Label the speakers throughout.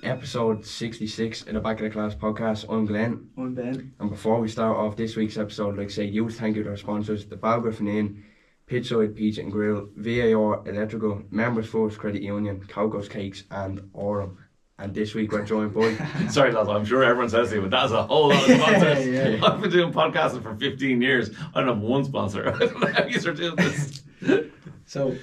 Speaker 1: Episode 66 in the Back of the Class podcast. I'm Glenn.
Speaker 2: I'm Ben.
Speaker 1: And before we start off this week's episode, I'd like to say huge thank you to our sponsors, the Balgriffin Inn, Pitchside Pizza and Grill, VAR Electrical, Members First Credit Union, Coco's Cakes and Orem. And this week we're joined by...
Speaker 3: Sorry lads, I'm sure everyone says to you, but that's a whole lot of sponsors.
Speaker 2: Yeah.
Speaker 3: I've been doing podcasting for 15 years. I don't have one sponsor. I don't know how you are doing this.
Speaker 2: So,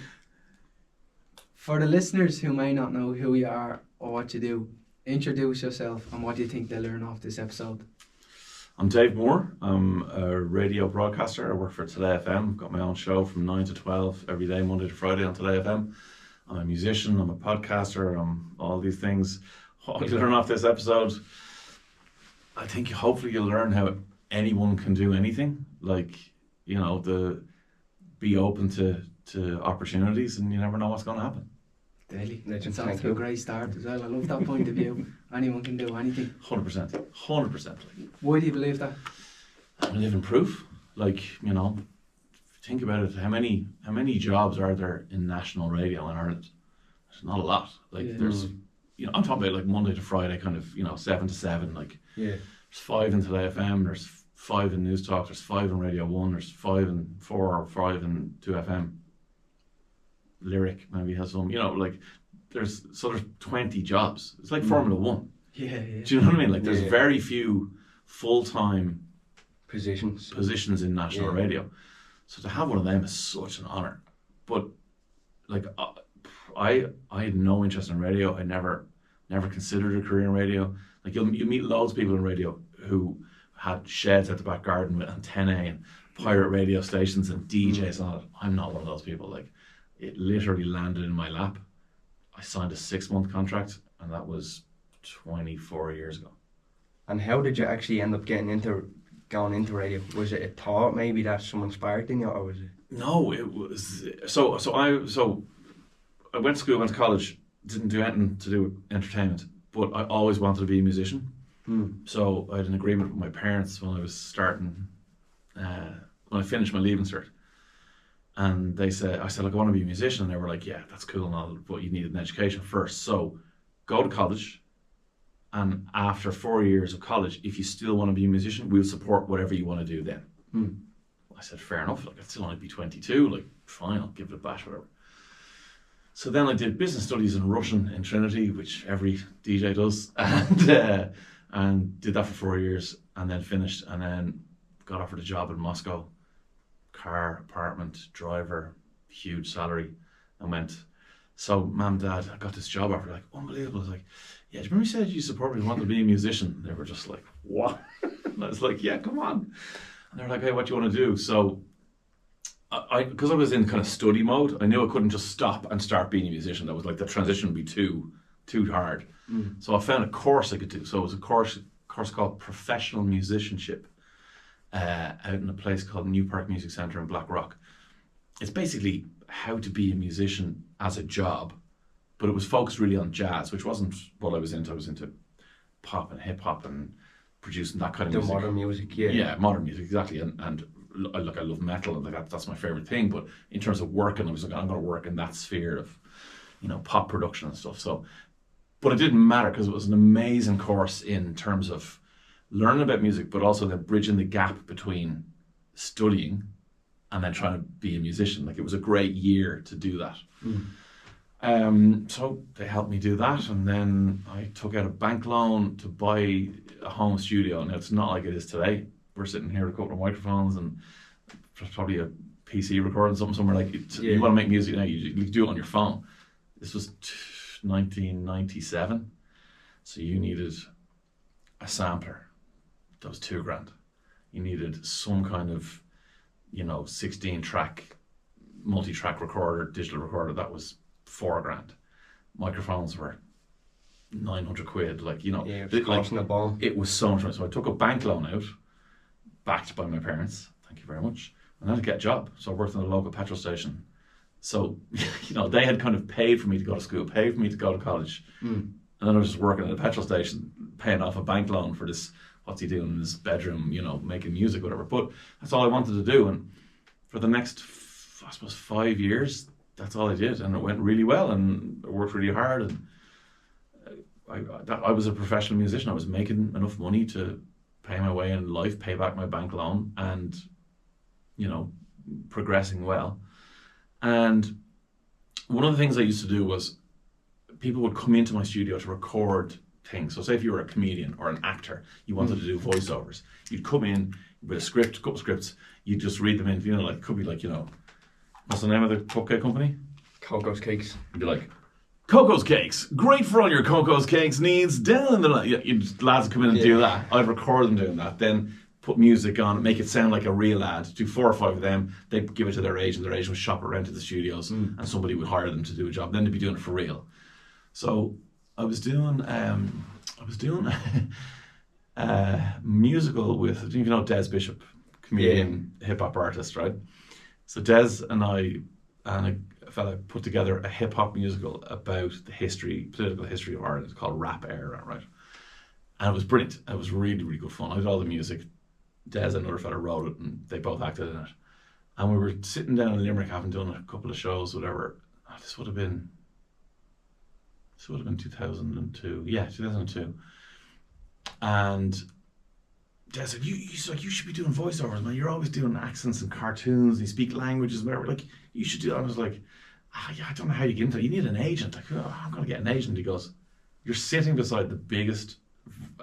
Speaker 2: for the listeners who may not know who you are or what you do, introduce yourself and what do you think they'll learn off this episode?
Speaker 3: I'm Dave Moore. I'm a radio broadcaster. I work for Today FM. I've got my own show from 9 to 12 every day, Monday to Friday on Today FM. I'm a musician, I'm a podcaster, I'm all these things. What you learn off this episode, I think hopefully you'll learn how anyone can do anything. Like, you know, be open to opportunities, and you never know what's going to happen.
Speaker 2: Daily.
Speaker 1: Legend,
Speaker 2: It's off
Speaker 1: thank
Speaker 2: to a
Speaker 1: you.
Speaker 2: great start as well. I love that point of view. Anyone can do anything.
Speaker 3: 100%.
Speaker 2: Why do you believe that?
Speaker 3: I'm living proof. Like, you know, think about it. How many jobs are there in national radio in Ireland? There's not a lot. Like,
Speaker 2: Yeah.
Speaker 3: there's, you know, I'm talking about like Monday to Friday, kind of, you know, 7 to 7. Like,
Speaker 1: Yeah.
Speaker 3: there's 5 in Today FM, there's 5 in News Talk, there's 5 in Radio 1, there's 5 in 4 or 5 in 2FM. Lyric maybe has some, you know, like, there's 20 jobs. It's like Formula 1.
Speaker 2: Yeah.
Speaker 3: Do you know what I mean? Like, there's
Speaker 1: Yeah.
Speaker 3: very few full-time
Speaker 1: Positions
Speaker 3: in national
Speaker 1: Yeah.
Speaker 3: radio. So to have one of them is such an honour. But like I had no interest in radio. I never considered a career in radio. Like you meet loads of people in radio who had sheds at the back garden with antennae and pirate radio stations and DJs on it. I'm not one of those people. Like, it literally landed in my lap. I signed a 6-month contract, and that was 24 years ago.
Speaker 1: And how did you actually end up going into radio? Was it a thought maybe that someone sparked in you, or was it...
Speaker 3: No, it was so I went to school, went to college, didn't do anything to do with entertainment, but I always wanted to be a musician. So I had an agreement with my parents when I was starting, when I finished my Leaving Cert, and I said, like, I want to be a musician, and they were like, yeah, that's cool and all, but you need an education first, so go to college, and after 4 years of college, if you still want to be a musician, we'll support whatever you want to do then. I said, fair enough, like, I'd still only be 22, like, fine, I'll give it a bash, whatever. So then I did business studies in Russian in Trinity, which every DJ does, and did that for 4 years, and then finished, and then got offered a job in Moscow, car, apartment, driver, huge salary, and went, so Mum, Dad, I got this job offer, like, unbelievable. I was like, yeah, do you remember you said you support me and wanted to be a musician? They were just like, what? And I was like, yeah, come on. And they were like, hey, what do you want to do? So because I was in kind of study mode, I knew I couldn't just stop and start being a musician. That was like, the transition would be too hard. So I found a course I could do. So it was a course called Professional Musicianship out in a place called New Park Music Centre in Blackrock. It's basically how to be a musician as a job, but it was focused really on jazz, which wasn't what I was into. I was into pop and hip hop and producing that kind of music.
Speaker 1: modern music, yeah.
Speaker 3: Yeah, modern music, exactly. And I love metal, and like that's my favorite thing. But in terms of working, I was like, I'm going to work in that sphere of, you know, pop production and stuff. So, but it didn't matter because it was an amazing course in terms of learning about music, but also then bridging the gap between studying and then trying to be a musician. Like, it was a great year to do that. So they helped me do that, and then I took out a bank loan to buy a home studio. Now, it's not like it is today. We're sitting here with a couple of microphones and there's probably a PC recording something somewhere. Like, you want to make music now, you do it on your phone. This was 1997, so you needed a sampler. That was $2,000. You needed some kind of, 16-track, multi-track recorder, digital recorder. That was $4,000. Microphones were 900 quid.
Speaker 1: It was costing a bomb.
Speaker 3: It was so much money. So I took a bank loan out, backed by my parents. Thank you very much. And then to get a job. So I worked in a local petrol station So, they had kind of paid for me to go to school, paid for me to go to college. And then I was just working at a petrol station, paying off a bank loan for this, what's he doing in his bedroom, making music, whatever. But that's all I wanted to do. And for the next, I suppose, 5 years, that's all I did. And it went really well, and I worked really hard. And I was a professional musician. I was making enough money to pay my way in life, pay back my bank loan, and, progressing well. And one of the things I used to do was people would come into my studio to record things. So say if you were a comedian or an actor, you wanted to do voiceovers, you'd come in with a script, a couple of scripts, you'd just read them in, it could be like, what's the name of the cupcake company?
Speaker 1: Coco's Cakes.
Speaker 3: You'd be like, Coco's Cakes, great for all your Coco's Cakes needs, down in the line. Lads come in and do that. I'd record them doing that, then put music on, make it sound like a real ad, do 4 or 5 of them, they'd give it to their agent would shop around to the studios, and somebody would hire them to do a job, then they'd be doing it for real. So I was doing a musical with, I don't know if you know Des Bishop, comedian, hip-hop artist, right? So Des and I and a fella put together a hip-hop musical about the political history of Ireland called Rap Era, right? And it was brilliant. It was really, really good fun. I did all the music. Des and another fella wrote it, and they both acted in it. And we were sitting down in Limerick, having done a couple of shows, whatever. This would have been 2002. Yeah, 2002. And Des said, he's like, you should be doing voiceovers, man. You're always doing accents and cartoons, and you speak languages, whatever. Like, you should do that. And I was like, yeah, I don't know how you get into it. You need an agent. Like, I'm going to get an agent. He goes, you're sitting beside the biggest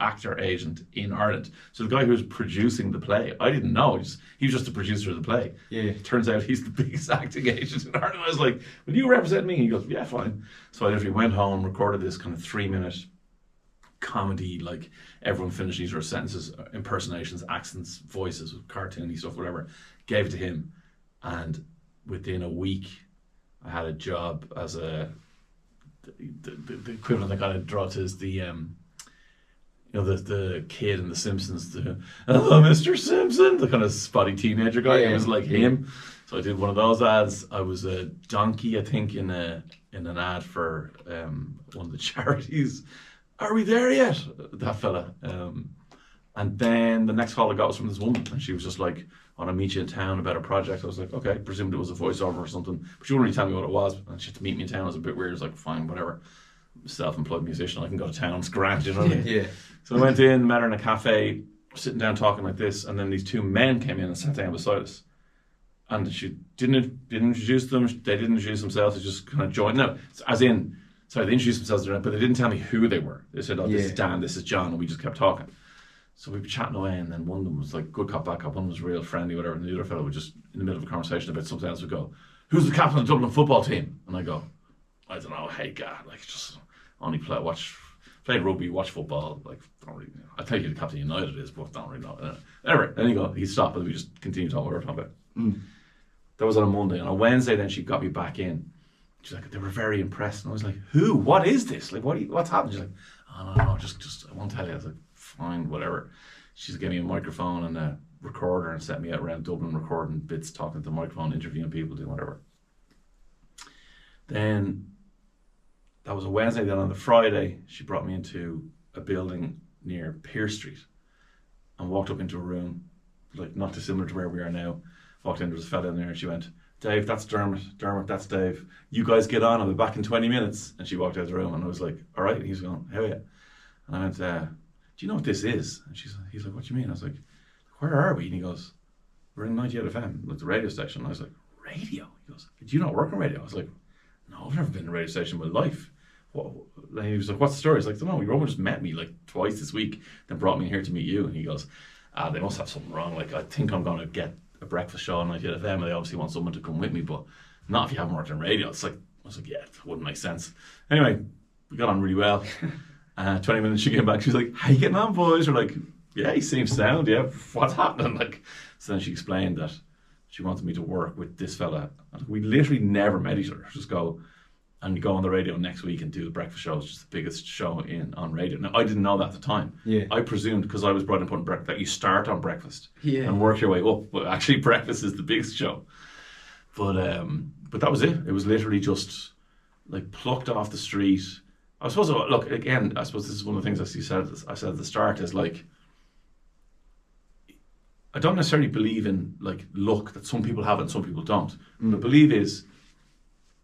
Speaker 3: actor agent in Ireland. So the guy who was producing the play, I didn't know. He was just the producer of the play. Yeah. Turns out he's the biggest acting agent in Ireland. I was like, will you represent me? He goes, yeah, fine. So I literally went home, recorded this kind of 3-minute comedy, like everyone finishing each other's sentences, impersonations, accents, voices, cartoony stuff, whatever. Gave it to him, and within a week, I had a job as the equivalent I kind of draw to is the kid in The Simpsons, hello, Mr. Simpson, the kind of spotty teenager guy. It was like him. So I did one of those ads. I was a donkey, I think, in an ad for one of the charities. Are we there yet? That fella. And then the next call I got was from this woman, and she was just like, I want to meet you in town about a project. I was like, okay, presumed it was a voiceover or something, but she wouldn't really tell me what it was, and she had to meet me in town. It was a bit weird. I was like, fine, whatever. Self-employed musician, I can go to town, it's grand, you know what I mean? Yeah. So I went in, met her in a cafe, sitting down talking like this, and then these 2 men came in and sat down beside us. And she didn't introduce them, they didn't introduce themselves, they just kind of joined. No, as in, sorry, they introduced themselves, but they didn't tell me who they were. They said, this is Dan, this is John, and we just kept talking. So we were chatting away, and then one of them was like, good cop, bad cop, one was real friendly, whatever, and the other fellow would just, in the middle of a conversation about something else, would go, who's the captain of the Dublin football team? And I go, I don't know, hey, God, like, just only played rugby, watch football, like, don't really know. I tell you who the captain of United is, but don't really know. Anyway, then he stopped, and we just continued talking what we were talking about. That was on a Monday, and on Wednesday, then she got me back in. She's like, they were very impressed, and I was like, who? What is this? Like, what's happened? She's like, oh, no, just I won't tell you. I was like, fine, whatever. She just gave me a microphone and a recorder and sent me out around Dublin recording bits, talking to the microphone, interviewing people, doing whatever. Then that was a Wednesday. Then on the Friday, she brought me into a building near Pearse Street and walked up into a room, like not dissimilar to where we are now. Walked in, there was a fella in there, and she went, Dave, that's Dermot. Dermot, that's Dave. You guys get on, I'll be back in 20 minutes. And she walked out of the room, and I was like, all right. And he's going, how are you? And I went, do you know what this is? And he's like, what do you mean? I was like, where are we? And he goes, we're in 98 FM, like the radio station. And I was like, radio? He goes, do you not work on radio? I was like, no, I've never been in a radio station in my life. And he was like, what's the story? I was like, no, your woman just met me like twice this week, then brought me here to meet you. And he goes, they must have something wrong. Like, I think I'm going to get a breakfast show on 98 FM, and they obviously want someone to come with me, but not if you haven't worked in radio. It's like, I was like, yeah, it wouldn't make sense. Anyway, we got on really well. 20 minutes, she came back, she was like, how you getting on, boys? We're like, yeah, he seems sound, yeah, what's happening? Like, so then she explained that she wanted me to work with this fella. We literally never met each other. Just go on the radio next week and do the breakfast show. It's just the biggest show on radio. Now, I didn't know that at the time. Yeah. I presumed, because I was brought up on breakfast, that you start on breakfast and work your way up. But actually, breakfast is the biggest show. But But that was it. It was literally just like plucked off the street. I suppose, look, again, I suppose this is one of the things I said at the start is like, I don't necessarily believe in like luck that some people have and some people don't. What I believe is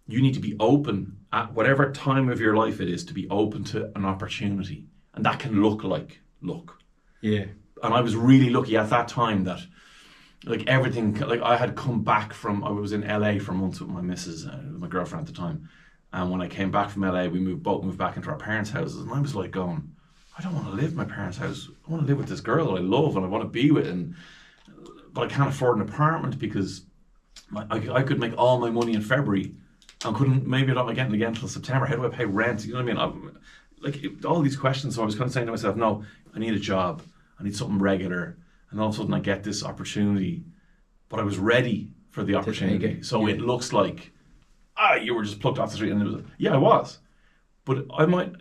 Speaker 3: you need to be open at whatever time of your life it is to be open to an opportunity. And that can look like luck.
Speaker 1: Yeah.
Speaker 3: And I was really lucky at that time that like everything, like I had come back from, I was in LA for months with my missus, my girlfriend at the time. And when I came back from LA, we both moved back into our parents' houses. And I was like going, I don't want to live in my parents' house. I want to live with this girl that I love and I want to be with. But I can't afford an apartment because I could make all my money in February and maybe not get it again until September. How do I pay rent? You know what I mean? All these questions. So I was kind of saying to myself, no, I need a job. I need something regular. And all of a sudden I get this opportunity. But I was ready for the opportunity. So it looks like, you were just plucked off the street. And it was, yeah, I was. But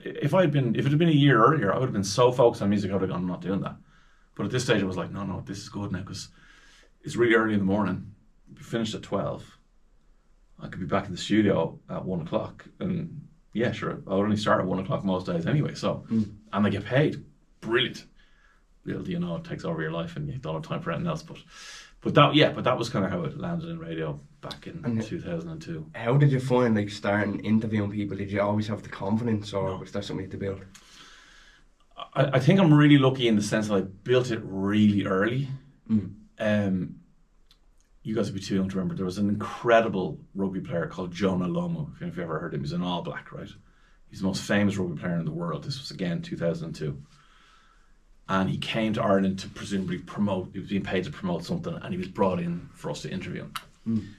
Speaker 3: if it had been a year earlier, I would have been so focused on music, I would have gone, I'm not doing that. But at this stage, I was like, no, this is good now because it's really early in the morning. We finished at 12. I could be back in the studio at 1 o'clock. And yeah, sure, I'll only start at 1 o'clock most days anyway. So, and I get paid. Brilliant. Little do you know, it takes over your life and you don't have time for anything else. But that was kind of how it landed in radio back in 2002.
Speaker 1: How did you find like starting interviewing people? Did you always have the confidence, or was that something you had to build?
Speaker 3: I think I'm really lucky in the sense that I built it really early. You guys would be too young to remember. There was an incredible rugby player called Jonah Lomu. If you've ever heard him, he's an All Black, right? He's the most famous rugby player in the world. This was again 2002. And he came to Ireland to presumably promote. He was being paid to promote something, and he was brought in for us to interview him.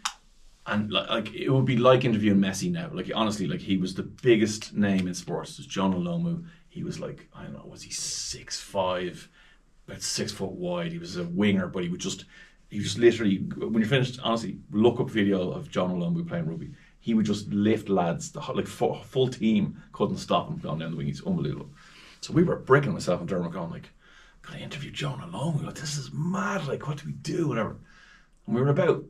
Speaker 3: And like it would be like interviewing Messi now. Like honestly, like he was the biggest name in sports. It was Jonah Lomu. He was like, I don't know, was he 6'5", about 6 foot wide. He was a winger, but he just literally, when you're finished, honestly, look up video of Jonah Lomu playing rugby. He would just lift lads. Full team couldn't stop him going down the wing. He's unbelievable. So we were breaking myself and Dermot going like, gotta interview Jonah Lomu. Like, this is mad. Like, what do we do? Whatever. And we were about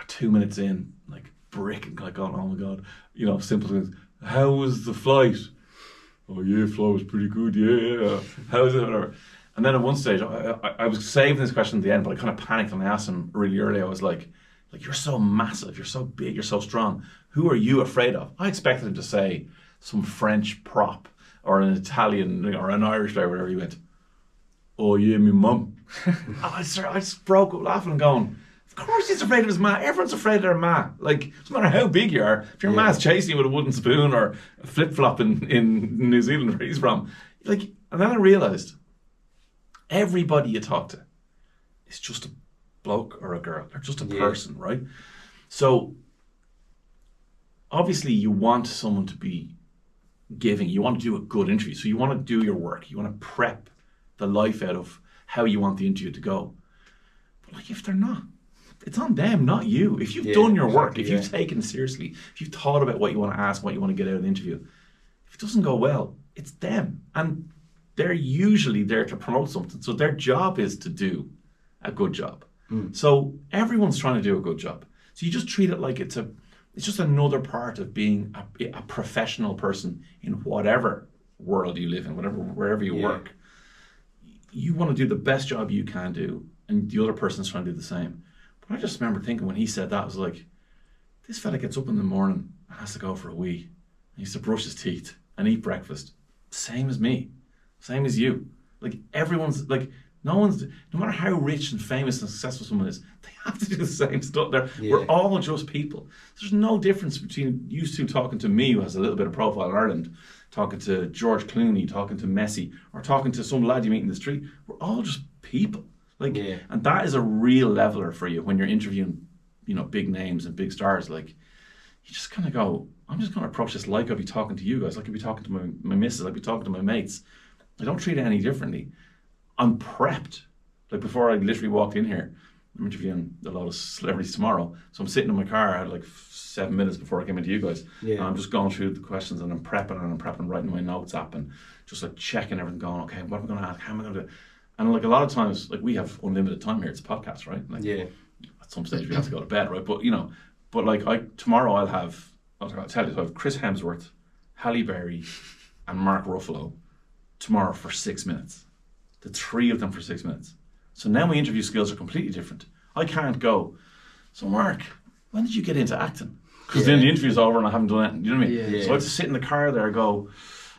Speaker 3: 2 minutes in, like bricking, like going, oh my god, simple things. How was the flight? Oh yeah, flight was pretty good. Yeah. How is it? Whatever. And then at one stage, I was saving this question at the end, but I kind of panicked and I asked him really early. I was like, you're so massive, you're so big, you're so strong. Who are you afraid of? I expected him to say some French prop or an Italian or an Irish guy, whatever. He went, oh yeah, my mum. I just broke up laughing and going, of course he's afraid of his ma. Everyone's afraid of their ma. Like, no matter how big you are, if your ma's chasing you with a wooden spoon or a flip-flop in New Zealand where he's from, and then I realised, everybody you talk to is just a bloke or a girl. They're just a person, right? So, obviously you want someone to be giving. You want to do a good interview. So you want to do your work. You want to prep the life out of how you want the interview to go. But if they're not, it's on them, not you. If you've done your work, if you've taken it seriously, if you've thought about what you want to ask, what you want to get out of the interview, if it doesn't go well, it's them. And they're usually there to promote something. So their job is to do a good job. So everyone's trying to do a good job. So you just treat it like it's just another part of being a professional person in whatever world you live in, wherever you work. You want to do the best job you can do, and the other person's trying to do the same. But I just remember thinking when he said that, I was like, this fella gets up in the morning and has to go for a wee. He has to brush his teeth and eat breakfast. Same as me. Same as you. Like, everyone's, like, no matter how rich and famous and successful someone is, they have to do the same stuff. We're all just people. There's no difference between you two talking to me, who has a little bit of profile in Ireland, talking to George Clooney, talking to Messi, or talking to some lad you meet in the street. We're all just people. And that is a real leveler for you when you're interviewing, big names and big stars. Like, you just kind of go, I'm just going to approach this like I'd be talking to you guys, like I'd be talking to my missus, I'd be talking to my mates. I don't treat it any differently. I'm prepped. Like, before I literally walked in here, I'm interviewing a lot of celebrities tomorrow. So I'm sitting in my car, I had like 7 minutes before I came into you guys. And I'm just going through the questions and I'm prepping, writing my notes app and just like checking everything, going, okay, what am I going to ask? How am I going to do it? And like a lot of times, like, we have unlimited time here. It's a podcast, right? Like, at some stage we have to go to bed, right? But But like tomorrow I'll tell you, so I have Chris Hemsworth, Halle Berry, and Mark Ruffalo tomorrow for 6 minutes. The three of them for 6 minutes. So now my interview skills are completely different. I can't go, so Mark, when did you get into acting? Because then the interview's over and I haven't done it. You know what I mean?
Speaker 2: Yeah.
Speaker 3: So I have to sit in the car there and go,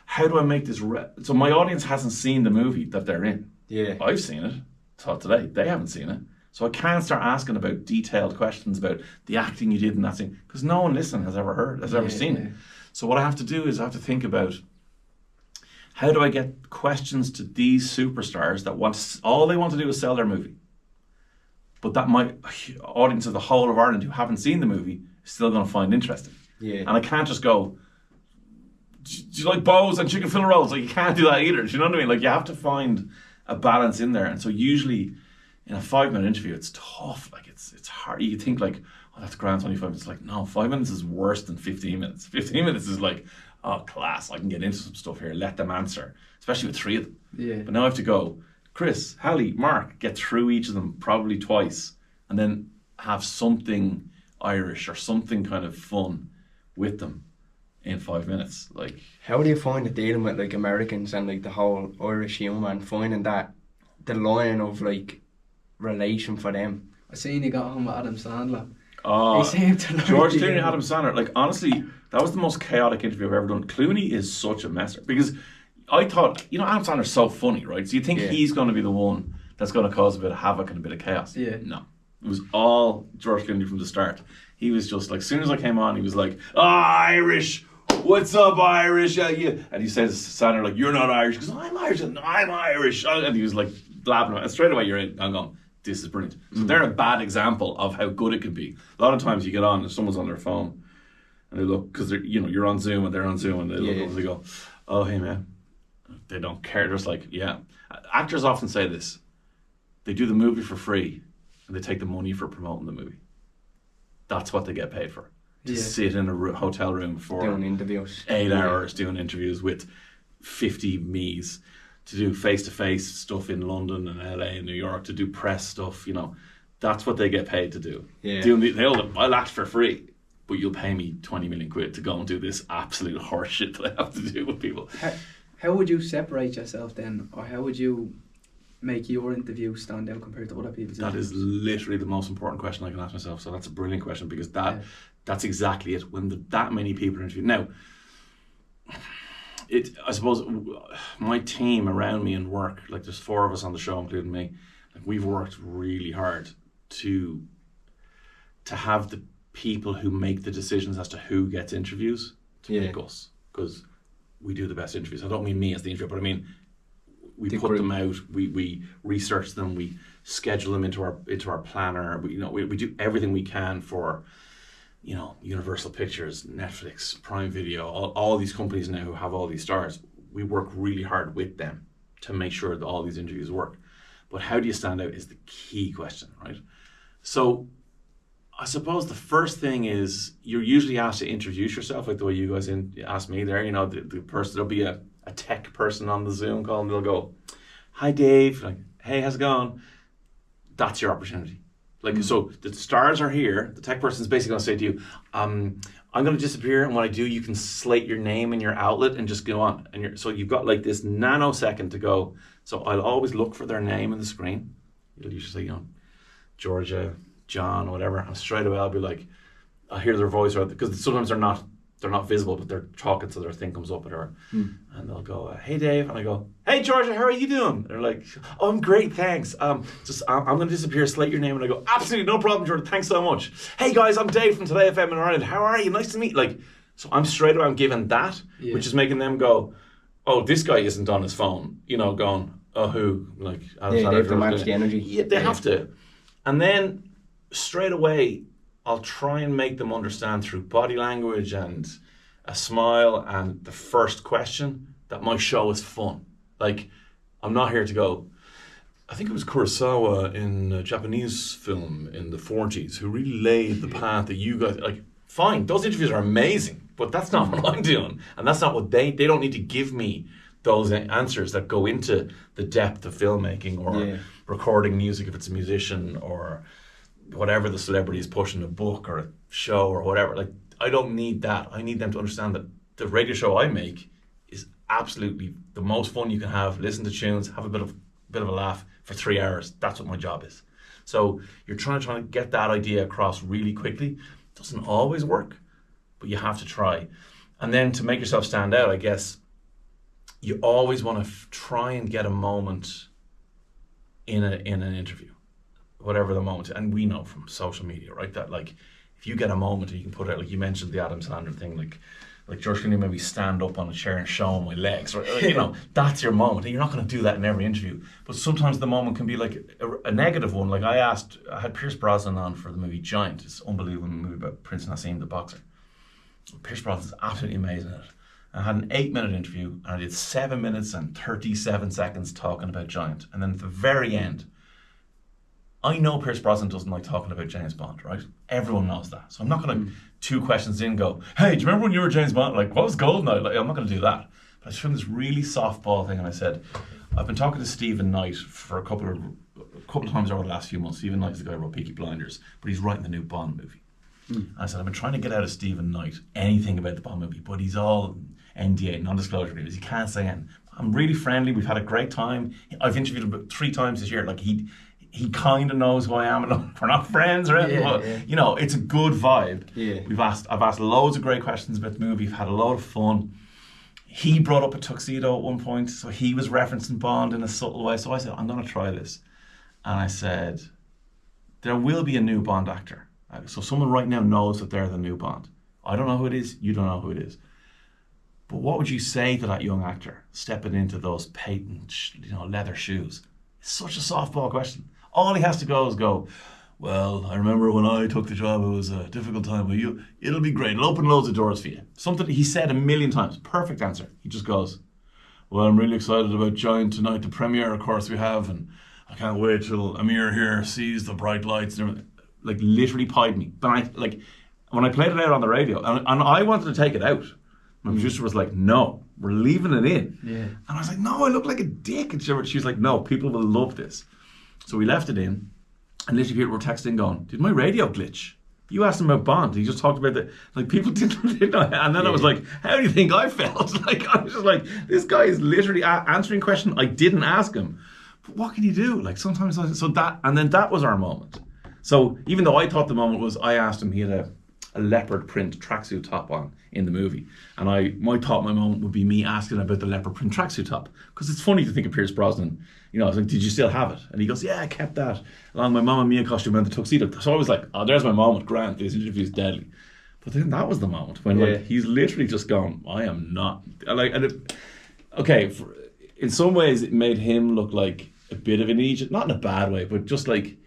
Speaker 3: how do I make this? So my audience hasn't seen the movie that they're in.
Speaker 1: Yeah.
Speaker 3: I've seen it. Thought today. They haven't seen it. So I can't start asking about detailed questions about the acting you did in that scene. Because no one listening has ever seen it. So what I have to do is I have to think about, how do I get questions to these superstars that all they want to do is sell their movie? But that my audience of the whole of Ireland who haven't seen the movie is still going to find interesting.
Speaker 1: Yeah.
Speaker 3: And I can't just go, do you like bows and chicken fillet rolls? Like, you can't do that either. Do you know what I mean? Like, you have to find a balance in there. And so usually in a 5-minute interview, it's tough. Like, it's hard. You think like, oh, that's grand, 25 minutes. Like, no, 5 minutes is worse than 15 minutes. 15 minutes is like, oh, class, I can get into some stuff here, let them answer, especially with three of them.
Speaker 2: Yeah.
Speaker 3: But now I have to go, Chris, Halle, Mark, get through each of them probably twice, and then have something Irish or something kind of fun with them in 5 minutes. Like,
Speaker 1: how do you find it dealing with like Americans and like the whole Irish humour and finding that the line of like relation for them?
Speaker 2: I seen you got on with Adam Sandler.
Speaker 3: Oh,
Speaker 2: He seemed to like
Speaker 3: George
Speaker 2: the
Speaker 3: Clooney,
Speaker 2: game.
Speaker 3: Adam Sandler. Like, honestly, that was the most chaotic interview I've ever done. Clooney is such a messer because I thought, Adam Sandler's so funny, right? So you think he's going to be the one that's going to cause a bit of havoc and a bit of chaos.
Speaker 2: Yeah.
Speaker 3: No. It was all George Clooney from the start. He was just like, as soon as I came on, he was like, Irish, what's up, Irish? Yeah. And he says, Sandler, like, you're not Irish. He goes, I'm Irish. And I'm Irish. And he was like, blabbing. And straight away, you're in. I'm going, this is brilliant. So they're a bad example of how good it can be. A lot of times you get on and someone's on their phone and they look, because they're, you're on Zoom and they're on Zoom and they look over and they go, oh, hey, man. They don't care. They're just like, yeah. Actors often say this. They do the movie for free and they take the money for promoting the movie. That's what they get paid for. To sit in a hotel room for
Speaker 1: doing interviews,
Speaker 3: 8 hours doing interviews with 50 me's, to do face-to-face stuff in London and LA and New York, to do press stuff, that's what they get paid to do.
Speaker 1: Yeah.
Speaker 3: I'll act for free, but you'll pay me 20 million quid to go and do this absolute horse shit that I have to do with people.
Speaker 2: How would you separate yourself then, or how would you make your interview stand out compared to other people's
Speaker 3: That
Speaker 2: interviews?
Speaker 3: is literally the most important question I can ask myself. So that's a brilliant question, because that's exactly it. When that many people are interviewed. Now, I suppose my team around me and work, like there's 4 of us on the show, including me, like we've worked really hard to have the people who make the decisions as to who gets interviews to make us, because we do the best interviews. I don't mean me as the interviewer, but I mean we put them out, we research them, we schedule them into our planner. We do everything we can for Universal Pictures, Netflix, Prime Video, all these companies now who have all these stars. We work really hard with them to make sure that all these interviews work. But how do you stand out is the key question, right? So I suppose the first thing is you're usually asked to introduce yourself, like the way you guys asked me there. The person, there'll be a tech person on the Zoom call and they'll go, hi Dave, like, hey, how's it going? That's your opportunity. Like, so the stars are here. The tech person's basically going to say to you, I'm going to disappear, and when I do, you can slate your name in your outlet and just go on. And so you've got like this nanosecond to go. So I'll always look for their name on the screen. It'll usually say, Georgia, John, whatever. And straight away I'll be like, I'll hear their voice, because sometimes they're not visible, but they're talking, so their thing comes up at her, and they'll go, hey Dave, and I go, hey Georgia, how are you doing? They're like, oh, I'm great, thanks. I'm going to disappear, slate your name, and I go, absolutely no problem, Georgia, thanks so much. Hey guys, I'm Dave from Today FM in Ireland. How are you? Nice to meet. So I'm straight away, I'm giving that, which is making them go, oh, this guy isn't on his phone, going, oh, who? Like,
Speaker 1: they have to match the energy.
Speaker 3: Yeah, they have to. And then straight away, I'll try and make them understand through body language and a smile and the first question that my show is fun. Like, I'm not here to go, I think it was Kurosawa in a Japanese film in the 40s who really laid the path that you guys, like, fine, those interviews are amazing, but that's not what I'm doing. And that's not what they don't need to give me those answers that go into the depth of filmmaking or recording music if it's a musician, or whatever the celebrity is pushing, a book or a show or whatever. Like, I don't need that. I need them to understand that the radio show I make is absolutely the most fun you can have. Listen to tunes, have a bit of a laugh for 3 hours. That's what my job is. So you're trying to get that idea across really quickly. It doesn't always work, but you have to try. And then to make yourself stand out, I guess, you always want to try and get a moment in an interview, whatever the moment. And we know from social media, right, that like if you get a moment and you can put it, like you mentioned the Adam Sandler thing, like George Clooney maybe stand up on a chair and show him my legs, right? You know, that's your moment. And you're not going to do that in every interview. But sometimes the moment can be like a negative one. Like I had Pierce Brosnan on for the movie Giant. It's an unbelievable movie about Prince Nassim, the boxer. Pierce Brosnan's absolutely amazing at it. I had an 8-minute interview and I did 7 minutes and 37 seconds talking about Giant. And then at the very end, I know Pierce Brosnan doesn't like talking about James Bond, right? Everyone knows that. So I'm not going to 2 questions in go, hey, do you remember when you were James Bond? Like, what was Goldeneye? Like, I'm not going to do that. But I just filmed this really softball thing and I said, I've been talking to Stephen Knight for a couple of times over the last few months. Stephen Knight is the guy who wrote Peaky Blinders, but he's writing the new Bond movie. And I said, I've been trying to get out of Stephen Knight anything about the Bond movie, but he's all NDA, non-disclosure agreements. He can't say anything. I'm really friendly. We've had a great time. I've interviewed him about 3 times this year. Like he kind of knows who I am. And we're not friends or anything, but you know, it's a good vibe. Yeah. I've asked loads of great questions about the movie. We've had a lot of fun. He brought up a tuxedo at one point, so he was referencing Bond in a subtle way. So I said, I'm going to try this. And I said, there will be a new Bond actor. So someone right now knows that they're the new Bond. I don't know who it is. You don't know who it is. But what would you say to that young actor stepping into those patent, leather shoes? It's such a softball question. All he has to go is go, well, I remember when I took the job, it was a difficult time, but it'll be great. It'll open loads of doors for you. Something he said 1,000,000 times. Perfect answer. He just goes, well, I'm really excited about Giant tonight, the premiere, of course, we have, and I can't wait till Amir here sees the bright lights and everything. Like, literally pied me. But when I played it out on the radio, and I wanted to take it out, my producer was like, no, we're leaving it in. Yeah. And I was like, no, I look like a dick. And she was like, no, people will love this. So we left it in, and literally people were texting going, did my radio glitch? You asked him about Bond. He just talked about people didn't know. And then I was like, how do you think I felt? Like, I was just like, this guy is literally answering a question I didn't ask him. But what can you do? Like, sometimes, and then that was our moment. So even though I thought the moment was, I asked him, he had a leopard print tracksuit top on in the movie. And my moment would be me asking about the leopard print tracksuit top. Because it's funny to think of Pierce Brosnan. I was like, did you still have it? And he goes, yeah, I kept that along my Mamma Mia costume and the tuxedo. So I was like, oh, there's my moment, Grant. This interview's deadly. But then that was the moment when he's literally just gone, I am not. In some ways it made him look like a bit of an Egypt, not in a bad way, but just like,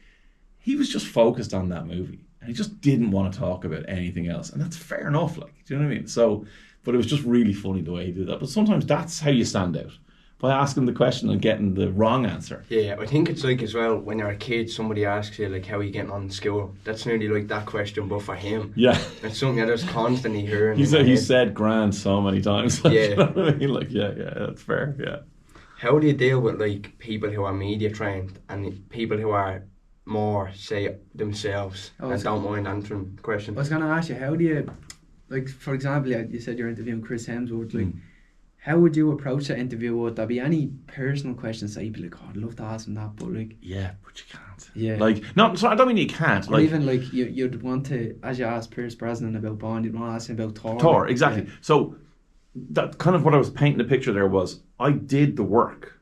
Speaker 3: he was just focused on that movie. And he just didn't want to talk about anything else. And that's fair enough, do you know what I mean? So, but it was just really funny the way he did that. But sometimes that's how you stand out. By asking the question and getting the wrong answer.
Speaker 1: Yeah, I think it's like as well, when you're a kid, somebody asks you, like, how are you getting on in school? That's nearly like that question, but for him.
Speaker 3: Yeah.
Speaker 1: It's something that I was constantly hearing.
Speaker 3: He said grand so many times.
Speaker 1: Yeah.
Speaker 3: You know what I mean? Like, yeah, that's fair, yeah.
Speaker 1: How do you deal with, like, people who are media trained and people who are more, say, themselves and don't mind answering questions?
Speaker 2: I was going to ask you, how do you, like, for example, you said you're interviewing Chris Hemsworth, like, how would you approach that interview? Would there be any personal questions that you'd be like, oh, I'd love to ask him that, but like...
Speaker 3: Yeah, but you can't.
Speaker 2: Yeah.
Speaker 3: Like, no, so I don't mean you can't.
Speaker 2: Or even like, you'd want to, as you asked Pierce Brosnan about Bond, you'd want to ask him about Thor.
Speaker 3: Thor, exactly. Yeah. So, that kind of what I was painting the picture there was, I did the work.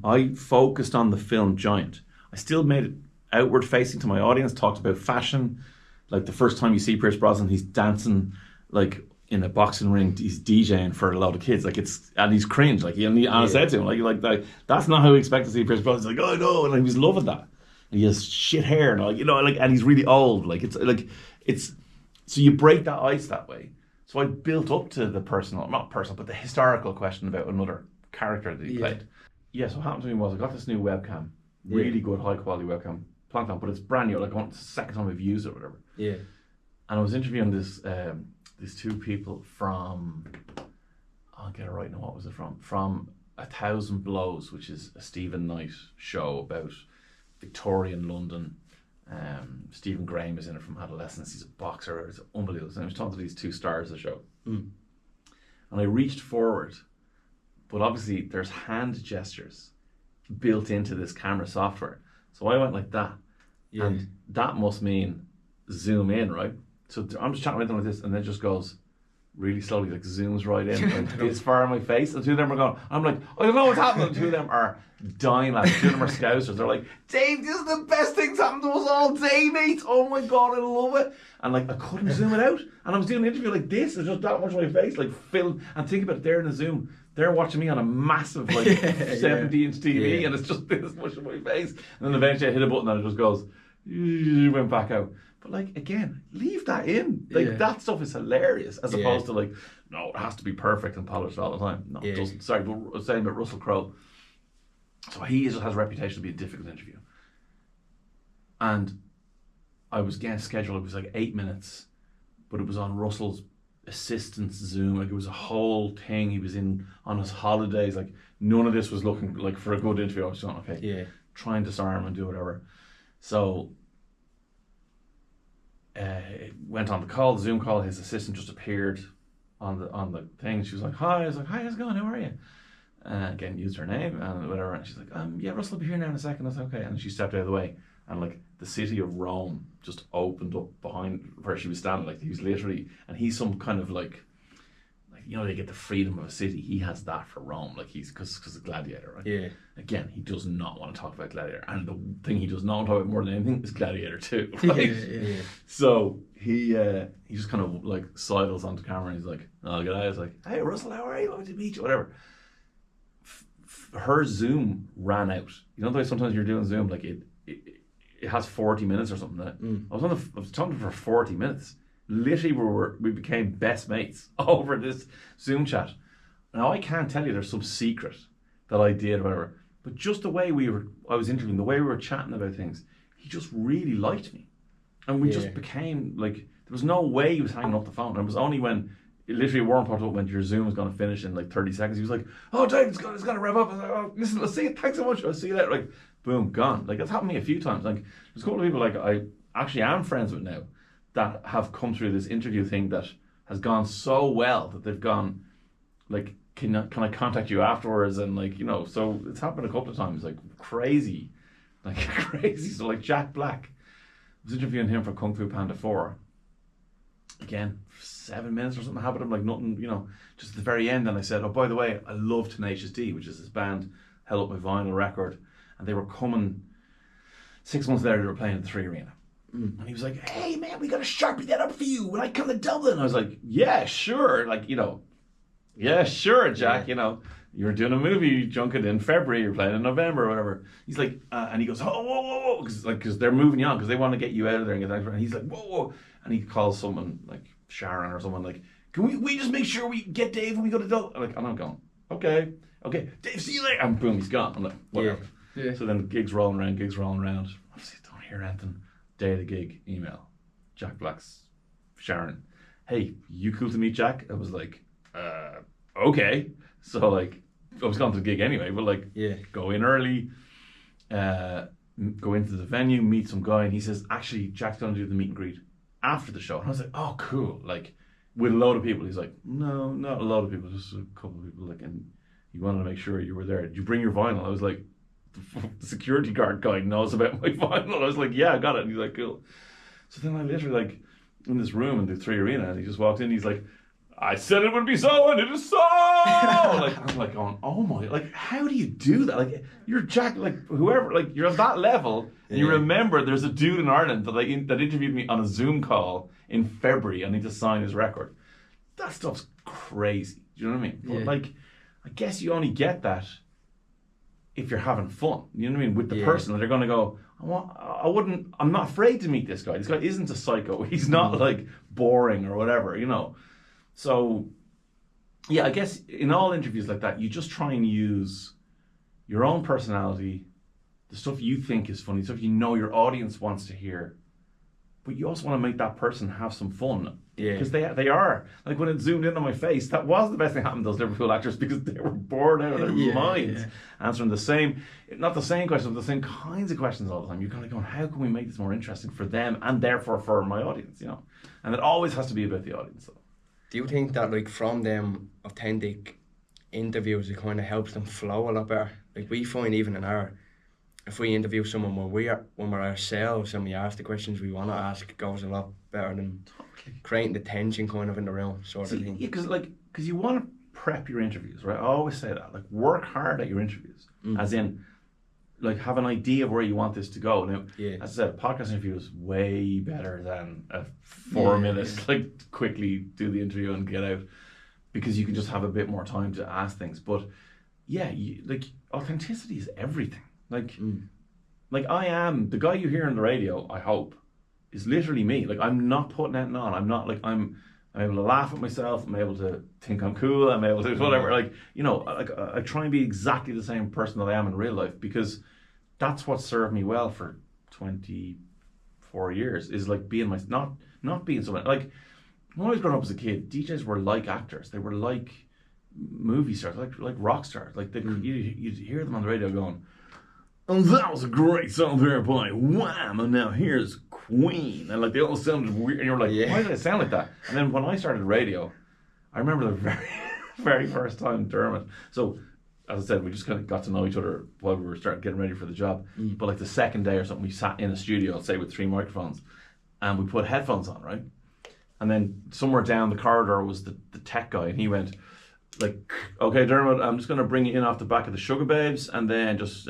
Speaker 3: I focused on the film Giant. I still made it outward facing to my audience, talked about fashion. Like, the first time you see Pierce Brosnan, he's dancing, like, in a boxing ring, he's DJing for a lot of kids, and he's cringe, and I said to him, like that's not how we expect to see Pierce Brosnan. He's like, oh no, and he was loving that, and he has shit hair, and and he's really old, so you break that ice that way. So I built up to the but the historical question about another character that he played. Yeah, so what happened to me was I got this new webcam, really good, high quality webcam, Planton, but it's brand new, it's the second time I've used it or whatever. Yeah, and I was interviewing these 2 people from, I'll get it right now, what was it from? From 1,000 Blows, which is a Stephen Knight show about Victorian London, Stephen Graham is in it from Adolescence. He's a boxer. It's unbelievable. And I was talking to these two stars of the show. And I reached forward, but obviously there's hand gestures built into this camera software. So I went like that.
Speaker 1: Yeah.
Speaker 3: And that must mean zoom in, right? So I'm just chatting with them like this, and then it just goes really slowly, like zooms right in, like this far in my face. And two of them are going, I'm like, I don't know what's happening. And two of them are dying laughing. Two of them are scousers. They're like, Dave, this is the best thing's happened to us all day, mate. Oh my God, I love it. And like, I couldn't zoom it out. And I was doing an interview like this, and just that much of my face, like film. And think about it, they're in the Zoom. They're watching me on a massive, like, 70-inch TV, and it's just this much of my face. And then eventually I hit a button and it just goes, went back out. But like, again, leave that in. Like, that stuff is hilarious, as opposed to like, no, it has to be perfect and polished all the time. No, it doesn't. Sorry, but I was saying about Russell Crowe. So he has a reputation to be a difficult interview. And I was getting scheduled, it was like 8 minutes, but it was on Russell's assistant's Zoom. Like, it was a whole thing. He was in on his holidays. Like, none of this was looking like for a good interview. I was going, okay, try and disarm and do whatever. So went on the call, the Zoom call. His assistant just appeared on the thing. She was like, hi. I was like, hi, how's it going? How are you? Again, used her name and whatever. And she's like, yeah, Russell will be here now in a second. I was like, okay. And she stepped out of the way, and like the city of Rome just opened up behind where she was standing. Like, he was literally, and he's some kind of like, you know, they get the freedom of a city. He has that for Rome. Like, he's because of Gladiator, right? Yeah. Again, he does not want to talk about Gladiator, and the thing he does not want to talk about more than anything is Gladiator 2. Right? Yeah. So he just kind of like sidles onto camera, and he's like, "Oh, good day." I was like, "Hey, Russell, how are you? Lovely to meet you." Whatever. Her Zoom ran out. You know the way sometimes you're doing Zoom, like it has 40 minutes or something. I was talking to her for 40 minutes. Literally, we became best mates over this Zoom chat. Now, I can't tell you there's some secret that I did or whatever, but just the way I was interviewing, the way we were chatting about things, he just really liked me. And we just became like, there was no way he was hanging up the phone. And it was only when, literally, Warren popped up when your Zoom was going to finish in like 30 seconds. He was like, "Oh, Dave, it's going to rev up." I was like, "Oh, listen, let's see it. Thanks so much. I'll see you later." Like, boom, gone. Like, it's happened to me a few times. Like, there's a couple of people like I actually am friends with now that have come through this interview thing that has gone so well that they've gone like, can I contact you afterwards? And like, you know, so it's happened a couple of times, like crazy. So like Jack Black, I was interviewing him for Kung Fu Panda 4. Again, 7 minutes or something happened. I'm like, nothing, you know, just at the very end. And I said, "Oh, by the way, I love Tenacious D," which is this band, held up my vinyl record. And they were coming, 6 months later, they were playing at the 3 Arena. And he was like, "Hey man, we gotta sharpie that up for you when I come to Dublin." I was like, "Yeah, sure." Like, you know, "Yeah, sure, Jack." You know, you're doing a movie junket in February, you're playing in November or whatever. He's like, and he goes, "Oh, whoa," because they're moving you on, because they want to get you out of there and get that. And he's like, "Whoa," and he calls someone like Sharon or someone like, "Can we just make sure we get Dave when we go to Dublin?" And I'm going, okay, Dave, see you later. And boom, he's gone. I'm like, whatever. Yeah. So then the gigs rolling around. Obviously, don't hear anything. Day of the gig, email, Jack Black's Sharon, "Hey, you cool to meet Jack?" I was like, okay. So like, I was going to the gig anyway, but like, go in early, go into the venue, meet some guy, and he says, "Actually, Jack's going to do the meet and greet after the show." And I was like, "Oh, cool." Like, with a load of people. He's like, "No, not a lot of people, just a couple of people." Like, and he wanted to make sure you were there. "Did you bring your vinyl?" I was like, the security guard guy knows about my vinyl. I was like, "Yeah, I got it." And he's like, "Cool." So then I literally, like, in this room in the 3 Arena, and he just walked in, he's like, "I said it would be so, and it is so." Like, I'm like going, oh my, like, how do you do that? Like, you're Jack, like, whoever, like, you're at that level, and you remember there's a dude in Ireland that interviewed me on a Zoom call in February. I need to sign his record. That stuff's crazy. Do you know what I mean? But like, I guess you only get that if you're having fun, you know what I mean, with the person. They're going to go, I'm not afraid to meet this guy. This guy isn't a psycho. He's not like boring or whatever, you know. So, yeah, I guess in all interviews like that, you just try and use your own personality, the stuff you think is funny, stuff you know your audience wants to hear, but you also want to make that person have some fun
Speaker 1: Yeah.
Speaker 3: Because they are. Like when it zoomed in on my face, that was the best thing happened to those Liverpool actors because they were bored out of their minds answering the same, not the same questions, but the same kinds of questions all the time. You're kind of going, how can we make this more interesting for them and therefore for my audience, you know? And it always has to be about the audience. So.
Speaker 1: Do you think that like from them authentic interviews it kind of helps them flow a lot better? Like we find even in our, if we interview someone when we're ourselves and we ask the questions we want to ask, it goes a lot better than creating the tension kind of in the room sort of thing.
Speaker 3: Yeah, because you want to prep your interviews, right? I always say that, like work hard at your interviews, as in like have an idea of where you want this to go. Now, as I said, a podcast interview is way better than a 4 minutes like quickly do the interview and get out, because you can just have a bit more time to ask things. But yeah, like authenticity is everything. Like I am the guy you hear on the radio, I hope, is literally me. Like I'm not putting anything on. I'm not like I'm able to laugh at myself. I'm able to think I'm cool. I'm able to whatever. Like, you know, like I try and be exactly the same person that I am in real life, because that's what served me well for 24 years. Is like being not being someone like when I was growing up as a kid. DJs were like actors. They were like movie stars, like rock stars. Like you'd hear them on the radio going, "And that was a great song there by Wham! And now here's Queen." And like they all sounded weird, and you were like, "Why did it sound like that?" And then when I started radio, I remember the very, very first time Dermot. So as I said, we just kind of got to know each other while we were getting ready for the job. But like the second day or something, we sat in a studio, say with 3 microphones, and we put headphones on, right? And then somewhere down the corridor was the tech guy, and he went like, "Okay, Dermot, I'm just going to bring you in off the back of the Sugar Babes, and then just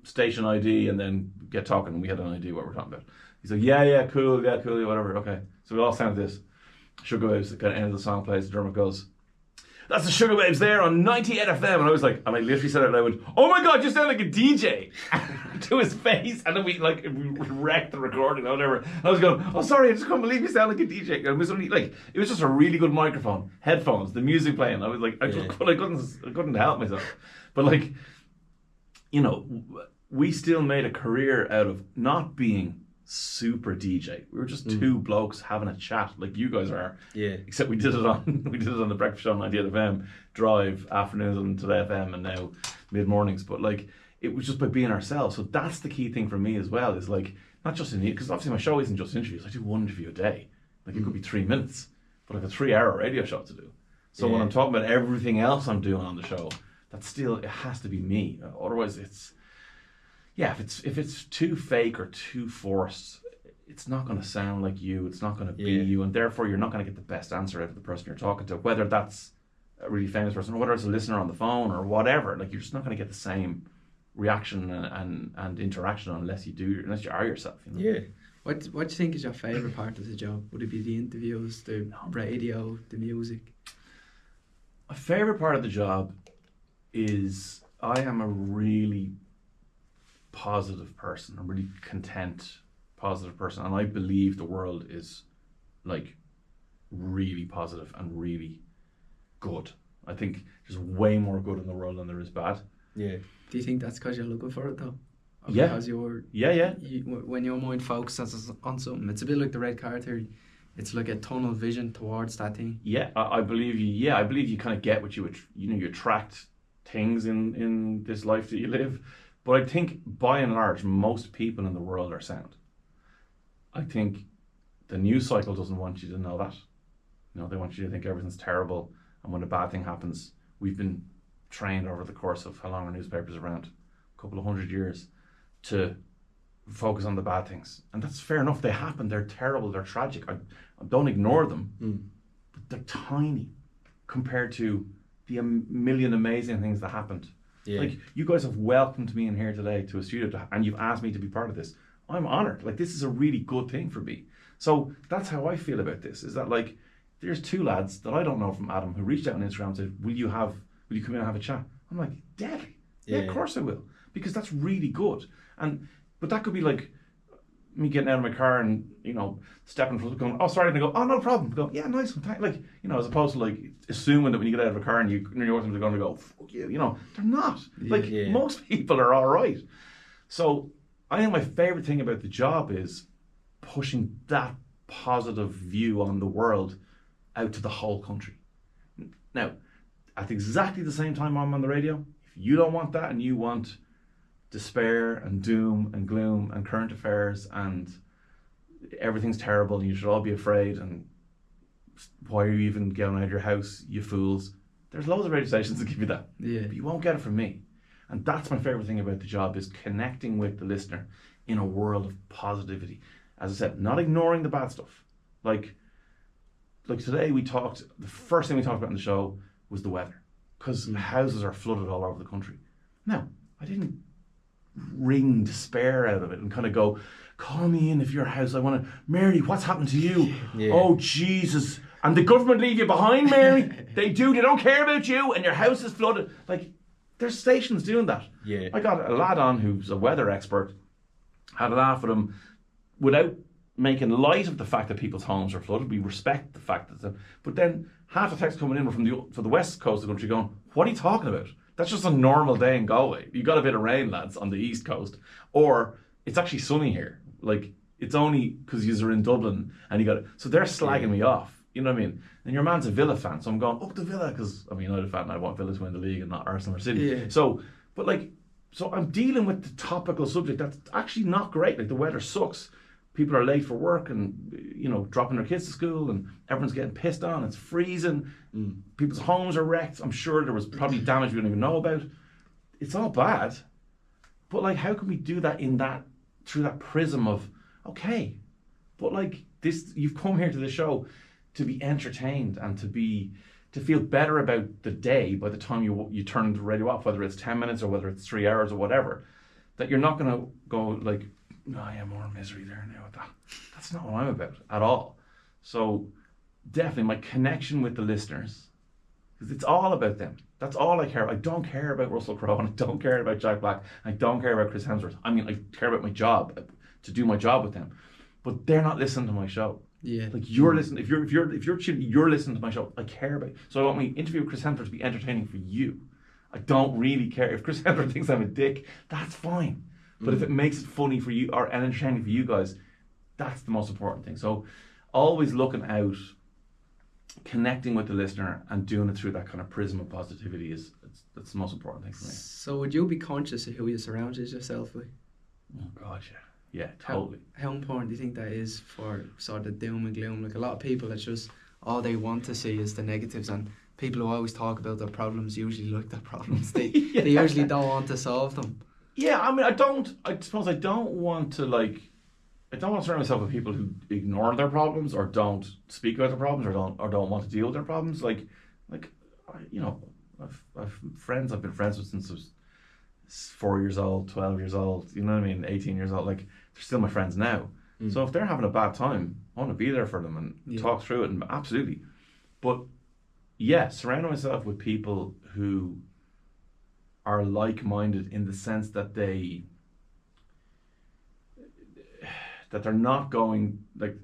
Speaker 3: station ID, and then get talking." And we had an idea what we're talking about. He's like, yeah, cool, whatever, okay. So we all sound this. Sugar Babes, the kind of end of the song plays, Dermot goes, "That's the Sugar Babes there on 98 FM. And I was like, and I literally said it out loud, "Oh my God, you sound like a DJ," to his face. And then we wrecked the recording or whatever. And I was going, "Oh, sorry, I just couldn't believe you sound like a DJ." And it was only like, it was just a really good microphone, headphones, the music playing. I was like, I couldn't help myself. But like, you know, we still made a career out of not being super DJ. We were just 2 blokes having a chat like you guys are. Yeah. Except we did it on the breakfast show on 98 FM, Drive, afternoons on Today FM, and now mid mornings. But like it was just by being ourselves. So that's the key thing for me as well, is like not just because obviously my show isn't just interviews. I do 1 interview a day. Like it could be 3 minutes, but I have a 3-hour radio show to do. So when I'm talking about everything else I'm doing on the show, that's still, it has to be me. Otherwise it's, yeah, if it's too fake or too forced, it's not going to sound like you. It's not going to be you, and therefore you're not going to get the best answer out of the person you're talking to, whether that's a really famous person or whether it's a listener on the phone or whatever. Like you're just not going to get the same reaction and interaction unless you are yourself. You know?
Speaker 2: Yeah. What do you think is your favourite part of the job? Would it be the interviews, the radio, the music?
Speaker 3: My favourite part of the job is I am a really positive person. I'm really content, positive person, and I believe the world is like really positive and really good. I think there's way more good in the world than there is bad.
Speaker 2: Yeah. Do you think that's because you're looking for it though? Or
Speaker 3: yeah.
Speaker 2: Because you're when your mind focuses on something, it's a bit like the red car theory. It's like a tunnel vision towards that thing.
Speaker 3: Yeah, I believe you. Yeah, I believe you kind of get what you attract things in this life that you live. But I think, by and large, most people in the world are sound. I think the news cycle doesn't want you to know that. You know, they want you to think everything's terrible, and when a bad thing happens, we've been trained over the course of how long our newspapers are around, a couple of 100 years, to focus on the bad things. And that's fair enough. They happen. They're terrible. They're tragic. I don't ignore them. But they're tiny compared to the million amazing things that happened. Yeah. Like, you guys have welcomed me in here today to a studio and you've asked me to be part of this. I'm honored. Like, this is a really good thing for me. So that's how I feel about this, is that like, there's 2 lads that I don't know from Adam who reached out on Instagram and said, will you come in and have a chat? I'm like, deadly. Yeah, of course I will. Because that's really good. But that could be like me getting out of my car and, you know, stepping from going, "Oh, sorry," and I go, "Oh, no problem." Go, "Yeah, nice one." Like, you know, as opposed to like assuming that when you get out of a car and you know they're going to go, "Fuck you," you know, they're not. Like, most people are all right. So I think my favorite thing about the job is pushing that positive view on the world out to the whole country. Now, at exactly the same time I'm on the radio, if you don't want that and you want despair and doom and gloom and current affairs and everything's terrible and you should all be afraid and why are you even getting out of your house, you fools, there's loads of radio stations that give you that.
Speaker 2: Yeah.
Speaker 3: But you won't get it from me. And that's my favourite thing about the job, is connecting with the listener in a world of positivity. As I said, not ignoring the bad stuff. Like today the first thing we talked about in the show was the weather. Because houses are flooded all over the country. Now, I didn't wring despair out of it and kind of go, call me in if your house, I want to, Mary, what's happened to you? Yeah. Oh, Jesus. And the government leave you behind, Mary. They don't care about you and your house is flooded. Like, there's stations doing that.
Speaker 1: Yeah.
Speaker 3: I got a lad on who's a weather expert, had a laugh at him without making light of the fact that people's homes are flooded. We respect the fact that, but then half the text coming in were from the west coast of the country going, what are you talking about? That's just a normal day in Galway. You got a bit of rain, lads, on the east coast. Or it's actually sunny here. Like, it's only because you're in Dublin and you got it. So they're slagging me off. You know what I mean? And your man's a Villa fan, so I'm going, up the Villa, because I'm a United fan and I want Villa to win the league and not Arsenal or City.
Speaker 2: Yeah.
Speaker 3: So I'm dealing with the topical subject that's actually not great. Like, the weather sucks. People are late for work and, you know, dropping their kids to school and everyone's getting pissed on. It's freezing. People's homes are wrecked. I'm sure there was probably damage we don't even know about. It's all bad. But, like, how can we do that through that prism of, okay, but, like, this, you've come here to the show to be entertained and to feel better about the day by the time you turn the radio off, whether it's 10 minutes or whether it's 3 hours or whatever, that you're not going to go like, no, I have more misery there now. That's not what I'm about at all. So definitely my connection with the listeners, because it's all about them. That's all I care about. I don't care about Russell Crowe and I don't care about Jack Black. I don't care about Chris Hemsworth. I mean, I care about my job, to do my job with them. But they're not listening to my show.
Speaker 2: Yeah.
Speaker 3: Like, you're listening. If you're tuning, you're listening to my show. I care about it. So I want my interview with Chris Hemsworth to be entertaining for you. I don't really care if Chris Hemsworth thinks I'm a dick. That's fine. But if it makes it funny for you or entertaining for you guys, that's the most important thing. So always looking out, connecting with the listener, and doing it through that kind of prism of positivity that's the most important thing for me.
Speaker 2: So would you be conscious of who you surround yourself with?
Speaker 3: Oh God, yeah. Yeah, totally.
Speaker 2: How important do you think that is for sort of doom and gloom? Like, a lot of people, it's just all they want to see is the negatives, and people who always talk about their problems usually like their problems. They usually don't want to solve them.
Speaker 3: Yeah, I mean, I suppose I don't want to surround myself with people who ignore their problems or don't speak about their problems or don't want to deal with their problems. Like, you know, I've friends I've been friends with since I was 4 years old, 12 years old, you know what I mean, 18 years old. Like, they're still my friends now. So if they're having a bad time, I want to be there for them and talk through it, and absolutely. But yeah, surrounding myself with people who are like-minded in the sense that they're not going that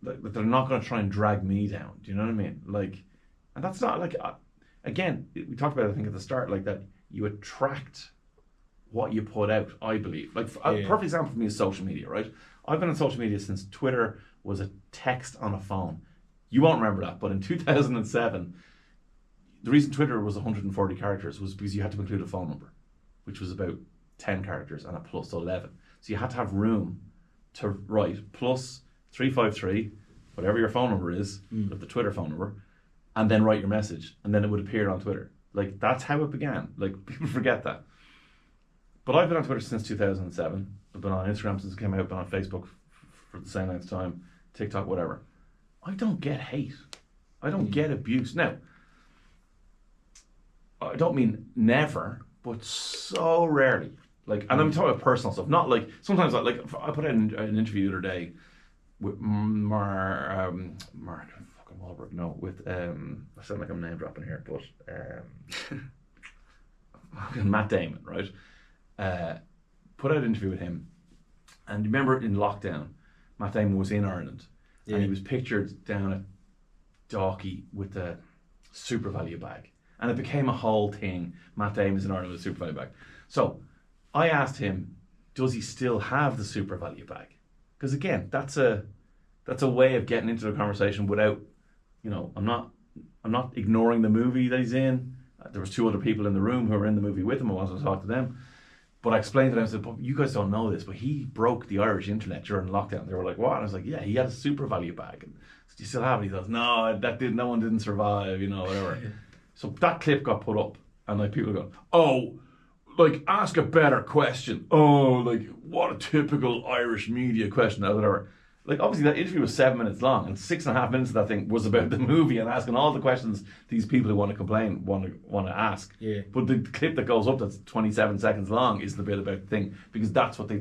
Speaker 3: they're not going to try and drag me down. Do you know what I mean? Like, and that's not like, again, we talked about it, I think, at the start, like, that you attract what you put out, I believe. Like, a perfect example for me is social media, right? I've been on social media since Twitter was a text on a phone. You won't remember that, but in 2007, the reason Twitter was 140 characters was because you had to include a phone number, which was about 10 characters and a plus 11. So you had to have room to write plus 353, whatever your phone number is, the Twitter phone number, and then write your message, and then it would appear on Twitter. Like, that's how it began. Like, people forget that. But I've been on Twitter since 2007. I've been on Instagram since it came out, been on Facebook for the same length of time, TikTok, whatever. I don't get hate. I don't get abuse. Now, I don't mean never, but so rarely. Like, and I'm talking about personal stuff, not like, sometimes like I put out an interview the other day with Mark fucking Wahlberg, no, with I sound like I'm name dropping here, but Matt Damon, right? Put out an interview with him, and remember in lockdown, Matt Damon was in Ireland, and he was pictured down at Dalkey with a Super Value bag. And it became a whole thing. Matt Damon's in Ireland with a Super Value bag. So I asked him, does he still have the Super Value bag? Because again, that's a way of getting into the conversation without, I'm not ignoring the movie that he's in. There was 2 other people in the room who were in the movie with him. I wanted to talk to them. But I explained to them, I said, but you guys don't know this, but he broke the Irish internet during lockdown. They were like, what? And I was like, yeah, he had a super value bag. And I said, do you still have it? He goes, no, no one didn't survive, whatever. So that clip got put up, and like people go, oh, like ask a better question. Oh, like what a typical Irish media question, or whatever. Like obviously that interview was 7 minutes long, and 6.5 minutes of that thing was about the movie and asking all the questions these people who want to complain want to ask.
Speaker 1: Yeah.
Speaker 3: But the clip that goes up that's 27 seconds long is the bit about the thing, because that's what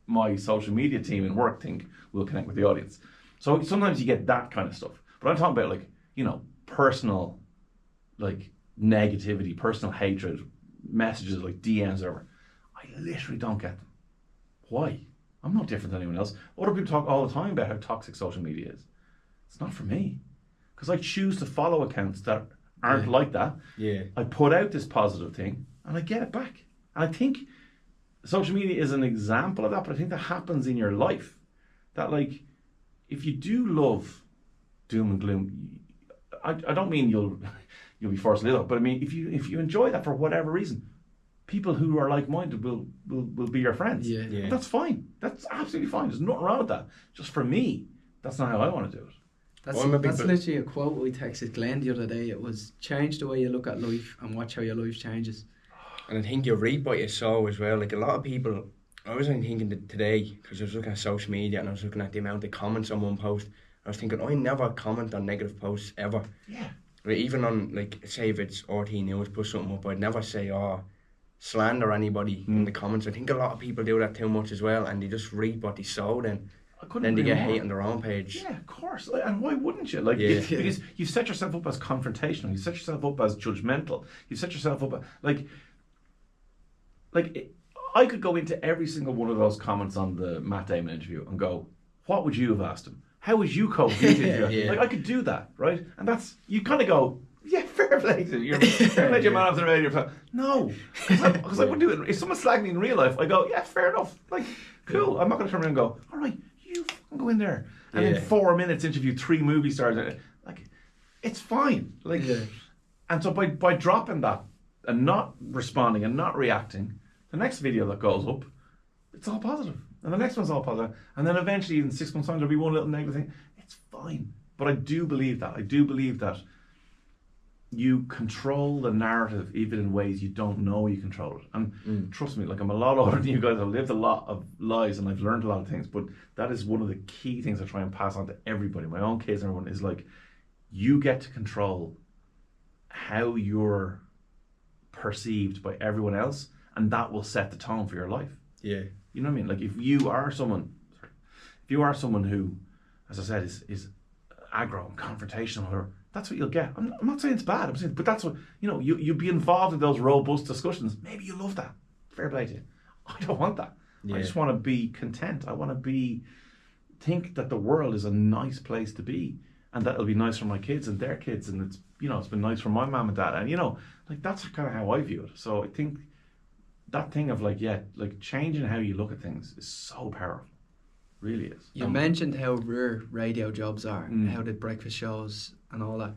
Speaker 3: my social media team and work think will connect with the audience. So sometimes you get that kind of stuff. But I'm talking about like, personal, like negativity, personal hatred, messages like DMs or whatever. I literally don't get them. Why? I'm no different than anyone else. Other people talk all the time about how toxic social media is. It's not for me. Because I choose to follow accounts that aren't like that.
Speaker 1: Yeah.
Speaker 3: I put out this positive thing and I get it back. And I think social media is an example of that, but I think that happens in your life. That like, if you do love doom and gloom, I don't mean you'll be forced to live it, but I mean if you enjoy that for whatever reason, people who are like-minded will be your friends.
Speaker 2: Yeah.
Speaker 3: And that's fine. That's absolutely fine. There's nothing wrong with that. Just for me, that's not how I want to do it.
Speaker 2: That's literally a quote we texted Glenn the other day. It was, change the way you look at life and watch how your life changes.
Speaker 1: And I think you read what you saw as well. Like a lot of people, I was thinking that today, because I was looking at social media and I was looking at the amount of comments on one post, I was thinking, I never comment on negative posts ever.
Speaker 3: Yeah.
Speaker 1: Like, even on, like, say if it's RT News, put something up, I'd never say, slander anybody in the comments. I think a lot of people do that too much as well, and they just read what they saw, then they get hate on their own page.
Speaker 3: Yeah, of course. And why wouldn't you? Like, because you've set yourself up as confrontational. You set yourself up as judgmental. You set yourself up as, I could go into every single one of those comments on the Matt Damon interview and go, what would you have asked him? How would you cope with the interview? Like, I could do that, right? And that's, you kind of go, yeah, fair play to you. Fair play to your man off the radio. No, because I wouldn't do it. If someone slagged me in real life, I go, yeah, fair enough. Like, cool. I'm not going to turn around and go, all right, you fucking go in there. And in 4 minutes interview 3 movie stars. Like, it's fine. Like, and so by dropping that and not responding and not reacting, the next video that goes up, it's all positive. And the next one's all positive. And then eventually in 6 months' time, there'll be one little negative thing. It's fine. But I do believe that. I do believe that you control the narrative even in ways you don't know you control it. And trust me, like, I'm a lot older than you guys. I've lived a lot of lives and I've learned a lot of things, but that is one of the key things I try and pass on to everybody, my own kids and everyone, is like, you get to control how you're perceived by everyone else, and that will set the tone for your life.
Speaker 1: Yeah.
Speaker 3: You know what I mean? Like, if you are someone who, as I said, is aggro and confrontational, or that's what you'll get. I'm not saying it's bad. I'm saying, but that's what, you'll be involved in those robust discussions. Maybe you love that. Fair play to you. I don't want that. I just want to be content. I want to think that the world is a nice place to be, and that it'll be nice for my kids and their kids, and it's been nice for my mom and dad, and like, that's kind of how I view it. So I think that thing of like changing how you look at things is so powerful. Really is.
Speaker 2: You mentioned how rare radio jobs are, how the breakfast shows and all that.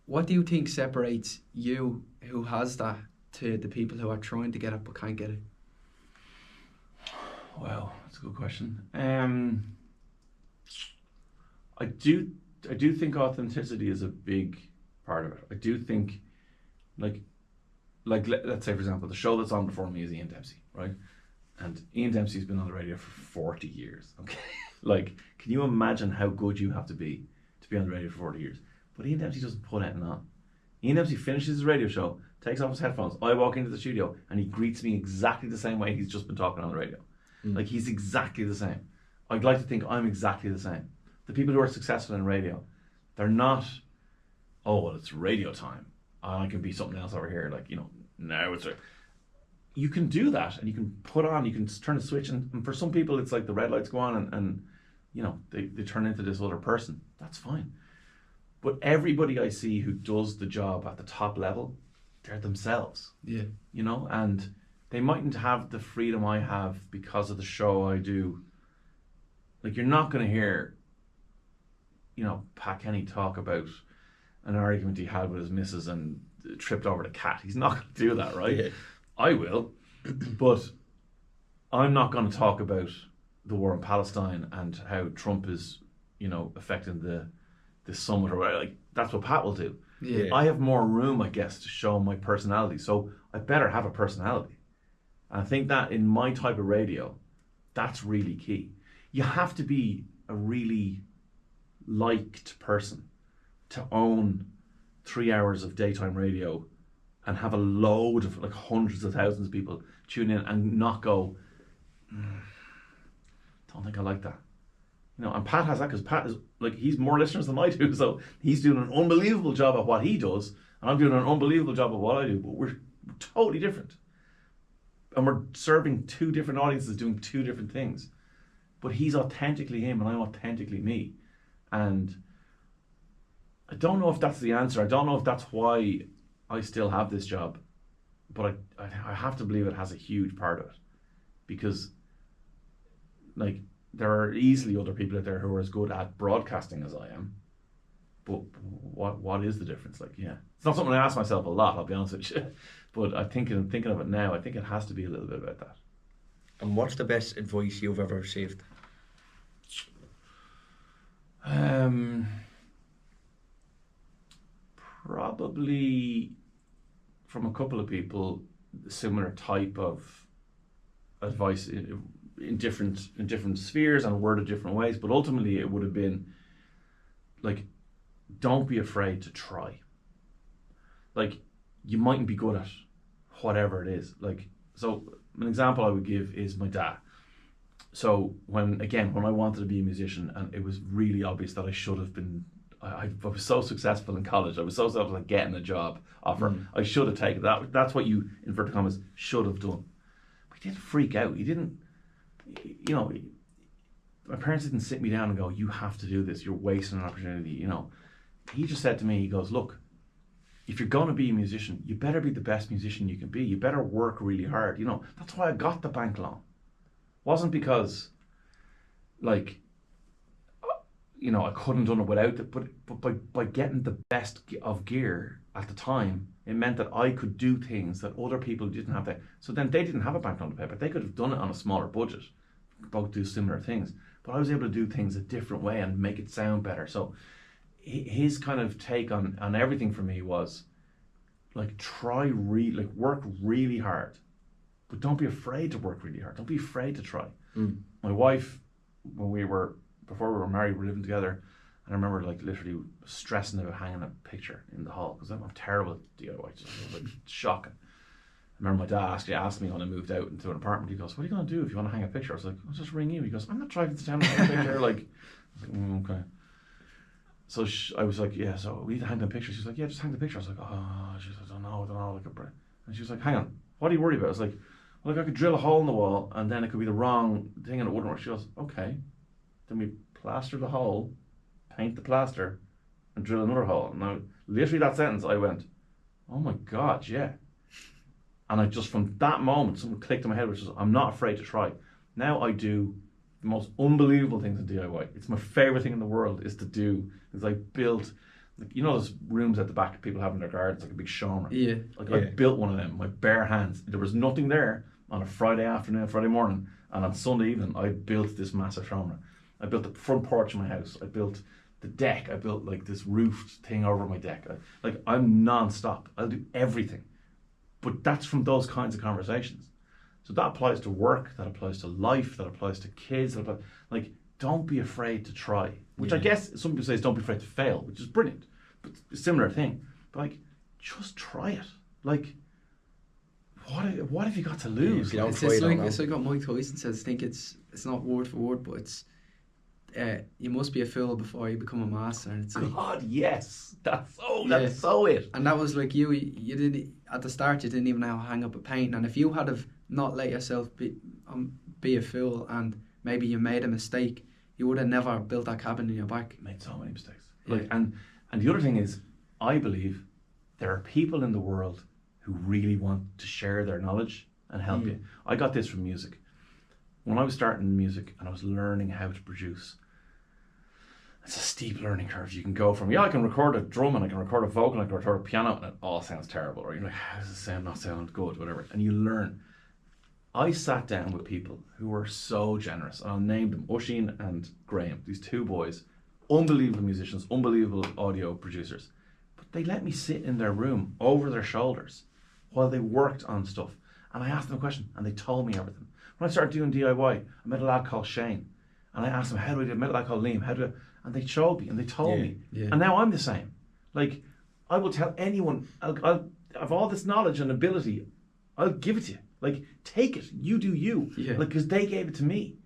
Speaker 2: What do you think separates you, who has that, to the people who are trying to get it but can't get it?
Speaker 3: Well, that's a good question. I do think authenticity is a big part of it. I do think, like let's say, for example, the show that's on before me is Ian Dempsey, right? And Ian Dempsey's been on the radio for 40 years, okay? Like, can you imagine how good you have to be on the radio for 40 years? But Ian Dempsey doesn't put anything on. Ian Dempsey finishes his radio show, takes off his headphones, I walk into the studio, and he greets me exactly the same way he's just been talking on the radio. Like, he's exactly the same. I'd like to think I'm exactly the same. The people who are successful in radio, they're not, oh, well, it's radio time, I can be something else over here, like, now it's... You can do that, and you can put on, you can turn a switch, and for some people it's like the red lights go on and they turn into this other person. That's fine. But everybody I see who does the job at the top level, they're themselves.
Speaker 2: Yeah.
Speaker 3: And they mightn't have the freedom I have because of the show I do like you're not going to hear, you know, Pat Kenny talk about an argument he had with his missus and tripped over the cat. He's not going to do that, right?
Speaker 1: Yeah.
Speaker 3: I will, but I'm not going to talk about the war in Palestine and how Trump is, you know, affecting the summit or whatever. Like, that's what Pat will do.
Speaker 2: Yeah.
Speaker 3: I have more room, I guess, to show my personality. So I better have a personality. And I think that in my type of radio, that's really key. You have to be a really liked person to own 3 hours of daytime radio and have a load of like hundreds of thousands of people tune in and not go, don't think I like that. You know, and Pat has that because Pat is like, he's more listeners than I do, so he's doing an unbelievable job at what he does, and I'm doing an unbelievable job at what I do, but we're totally different. And we're serving two different audiences doing two different things. But he's authentically him and I'm authentically me. And I don't know if that's the answer. I don't know if that's why I still have this job. But I have to believe it has a huge part of it. Because, like, there are easily other people out there who are as good at broadcasting as I am. But what is the difference? Like, yeah. It's not something I ask myself a lot, I'll be honest with you. But I think thinking of it now, I think it has to be a little bit about that.
Speaker 1: And what's the best advice you've ever received?
Speaker 3: Probably from a couple of people, similar type of advice in different spheres and worded different ways. But ultimately, it would have been like, don't be afraid to try. Like, you mightn't be good at whatever it is. Like, so an example I would give is my dad. So when I wanted to be a musician, and it was really obvious that I should have been, I was so successful in college. I was so successful at getting a job offer. I should have taken that. That's what you, inverted commas, should have done. But he didn't freak out. He didn't, you know, my parents didn't sit me down and go, you have to do this. You're wasting an opportunity, you know. He just said to me, he goes, look, if you're going to be a musician, you better be the best musician you can be. You better work really hard. You know, that's why I got the bank loan. Wasn't because, like, you know, I couldn't have done it without it, but by getting the best of gear at the time, it meant that I could do things that other people didn't have. So then they didn't have a bank loan to pay, but they could have done it on a smaller budget, both do similar things. But I was able to do things a different way and make it sound better. So his kind of take on everything for me was, like, work really hard, but don't be afraid to work really hard. Don't be afraid to try. My wife, before we were married, we were living together, and I remember, like, literally stressing about hanging a picture in the hall because I'm terrible at DIY. Just like shocking. I remember my dad actually asked me when I moved out into an apartment. He goes, "What are you going to do if you want to hang a picture?" I was like, "I'll just ring you." He goes, "I'm not driving to town to hang a picture." Like, I was like, okay. So I was like, "Yeah, so we need to hang the picture." She's like, "Yeah, just hang the picture." I was like, "Oh," she's like, I don't know. Like and she was like, "Hang on, what are you worried about?" I was like, "Well, like, I could drill a hole in the wall and then it could be the wrong thing and it wouldn't work." She goes, "Okay." Then we plaster the hole, paint the plaster, and drill another hole. Now, literally that sentence, I went, "Oh my God, yeah." And I just, from that moment, something clicked in my head, which is, I'm not afraid to try. Now I do the most unbelievable things in DIY. It's my favorite thing in the world is to do. Is I built, like, you know, those rooms at the back people have in their gardens, like a big showroom.
Speaker 2: Yeah.
Speaker 3: Like, I built one of them, my bare hands. There was nothing there on a Friday afternoon, Friday morning, and on Sunday evening, I built this massive showroom. I built the front porch of my house. I built the deck. I built, like, this roofed thing over my deck. I'm non-stop. I'll do everything. But that's from those kinds of conversations. So that applies to work, that applies to life, that applies to kids. Like, don't be afraid to try. Which I guess some people say is don't be afraid to fail, which is brilliant. But it's a similar thing. But, like, just try it. Like, what have you got to lose?
Speaker 1: Yeah,
Speaker 2: It's like what Mike Tyson says. I think it's not word for word, but it's you must be a fool before you become a master. And it's like,
Speaker 3: God, yes, that's so it.
Speaker 2: And that was like you didn't at the start. You didn't even know how to hang up a paint. And if you had have not let yourself be a fool, and maybe you made a mistake, you would have never built that cabin in your back.
Speaker 3: Made so many mistakes. Like, and the other thing is, I believe there are people in the world who really want to share their knowledge and help you. I got this from music. when I was starting music and I was learning how to produce, it's a steep learning curve. You can go from, I can record a drum and I can record a vocal and I can record a piano and it all sounds terrible. Or you're like, how does it not sound good, whatever. And you learn. I sat down with people who were so generous, and I'll name them, Oisin and Graham, these two boys, unbelievable musicians, unbelievable audio producers. But they let me sit in their room over their shoulders while they worked on stuff. And I asked them a question and they told me everything. When I started doing DIY, I met a lad called Shane. And I asked them, how do I do it? I met a lad called Liam, how do I... And they showed me and they told me.
Speaker 2: Yeah.
Speaker 3: And now I'm the same. Like, I will tell anyone, I'll have all this knowledge and ability, I'll give it to you. Like, take it. You do you.
Speaker 2: Yeah.
Speaker 3: Like, because they gave it to me.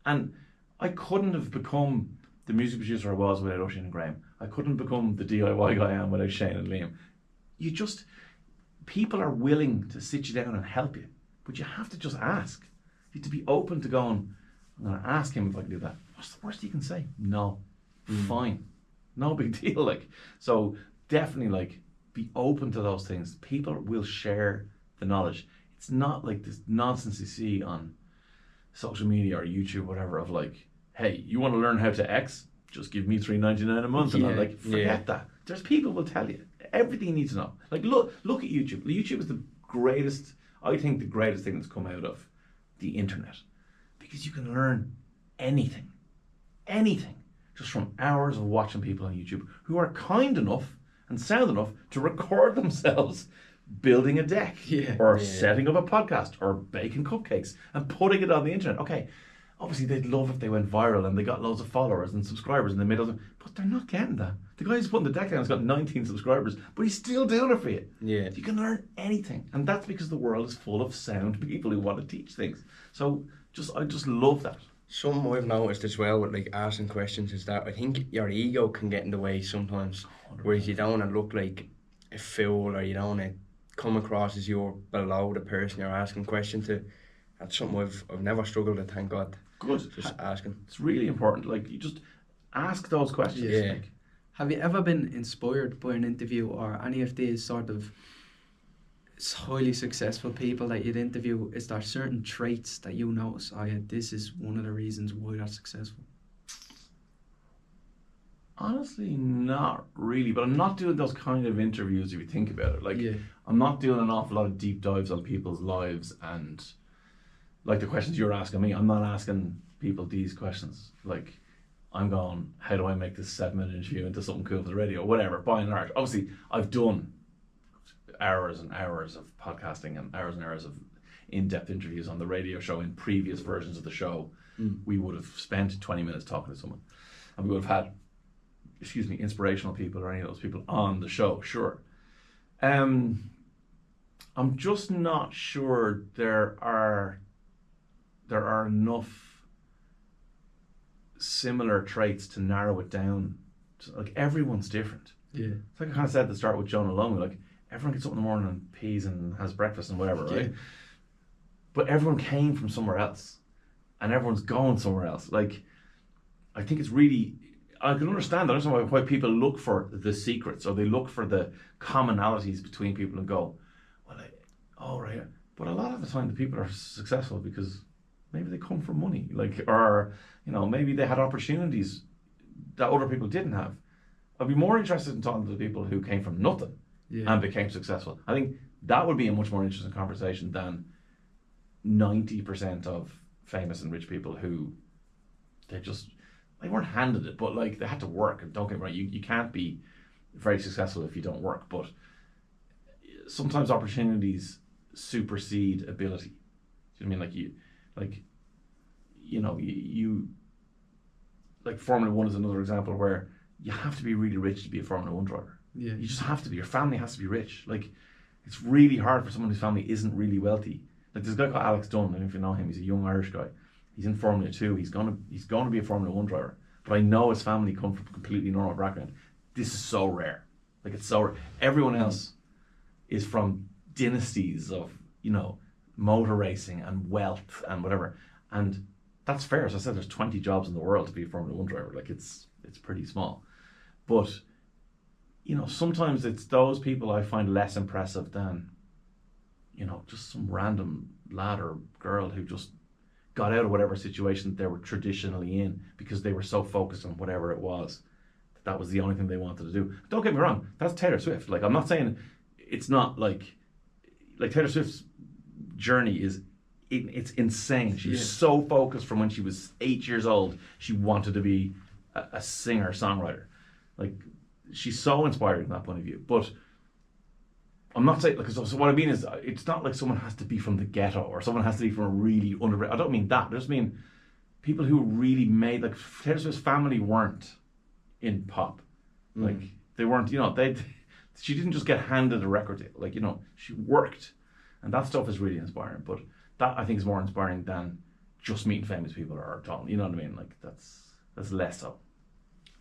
Speaker 3: And I couldn't have become the music producer I was without Oisin and Graham. I couldn't become the DIY guy I am without Shane and Liam. People are willing to sit you down and help you. But you have to just ask. You have to be open to going, I'm going to ask him if I can do that. What's the worst you can say? No. Fine. No big deal. Like, so definitely, like, be open to those things. People will share the knowledge. It's not like this nonsense you see on social media or YouTube, whatever, of like, hey, you want to learn how to X? Just give me $3.99 a month. And I'm like, forget that. There's people will tell you everything you need to know. Like, look at YouTube. YouTube is the greatest, I think, the greatest thing that's come out of the internet, because you can learn anything, just from hours of watching people on YouTube who are kind enough and sound enough to record themselves building a deck or setting up a podcast or baking cupcakes and putting it on the internet. Okay, obviously they'd love if they went viral and they got loads of followers and subscribers and they made loads of, but they're not getting that. The guy who's putting the deck down has got 19 subscribers, but he's still doing it for you.
Speaker 1: Yeah.
Speaker 3: You can learn anything. And that's because the world is full of sound people who want to teach things. So I just love that.
Speaker 1: Something I've noticed as well with like asking questions is that I think your ego can get in the way sometimes, 100%. Whereas you don't want to look like a fool, or you don't want to come across as you're below the person you're asking questions to. That's something I've never struggled with, thank God.
Speaker 3: Good.
Speaker 1: Just asking. It's
Speaker 3: really important. Like, you just ask those questions.
Speaker 1: Yeah.
Speaker 3: Like,
Speaker 2: have you ever been inspired by an interview or any of these sort of highly successful people that you'd interview? Is there certain traits that you notice, this is one of the reasons why they're successful?
Speaker 3: Honestly, not really. But I'm not doing those kind of interviews if you think about it. Like, I'm not doing an awful lot of deep dives on people's lives, and like the questions you're asking me, I'm not asking people these questions. Like, I'm going, how do I make this 7-minute interview into something cool for the radio, whatever, by and large. Obviously, I've done hours and hours of podcasting and hours of in-depth interviews on the radio show. In previous versions of the show, we would have spent 20 minutes talking to someone, and we would have had, inspirational people or any of those people on the show, sure. I'm just not sure there are enough similar traits to narrow it down. Like, everyone's different.
Speaker 2: Yeah.
Speaker 3: It's like I kind of said at the start with Jonah Long, like, everyone gets up in the morning and pees and has breakfast and whatever, right? Yeah. But everyone came from somewhere else, and everyone's going somewhere else. Like, I think it's really, I can understand that. I understand why people look for the secrets, or they look for the commonalities between people and go, well, right. But a lot of the time the people are successful because maybe they come from money, like, or, maybe they had opportunities that other people didn't have. I'd be more interested in talking to the people who came from nothing and became successful. I think that would be a much more interesting conversation than 90% of famous and rich people who they weren't handed it, but like, they had to work. And don't get me wrong, you can't be very successful if you don't work, but sometimes opportunities supersede ability. Do you know what I mean? Like Formula One is another example where you have to be really rich to be a Formula One driver.
Speaker 2: Yeah.
Speaker 3: You just have to be. Your family has to be rich. Like, it's really hard for someone whose family isn't really wealthy. Like, there's a guy called Alex Dunn, I don't know if you know him, he's a young Irish guy. He's in Formula 2, he's gonna be a Formula 1 driver. But I know his family come from a completely normal background. This is so rare. Like, it's so rare. Everyone else is from dynasties of, motor racing and wealth and whatever. And that's fair. As I said, there's 20 jobs in the world to be a Formula 1 driver. Like, it's pretty small. But, sometimes it's those people I find less impressive than, just some random lad or girl who just got out of whatever situation they were traditionally in because they were so focused on whatever it was. That was the only thing they wanted to do. Don't get me wrong, that's Taylor Swift. Like, I'm not saying it's not like Taylor Swift's journey is, it's insane. She's so focused from when she was 8 years old. She wanted to be a singer-songwriter. Like, she's so inspiring from that point of view. But I'm not saying, like, so what I mean is, it's not like someone has to be from the ghetto or someone has to be from a really I don't mean that. I just mean people who really made, like, Taylor Swift's family weren't in pop. Like, they weren't, you know, she didn't just get handed a record deal. Like, you know, she worked. And that stuff is really inspiring. But that, I think, is more inspiring than just meeting famous people or talking. You know what I mean? Like, that's less so.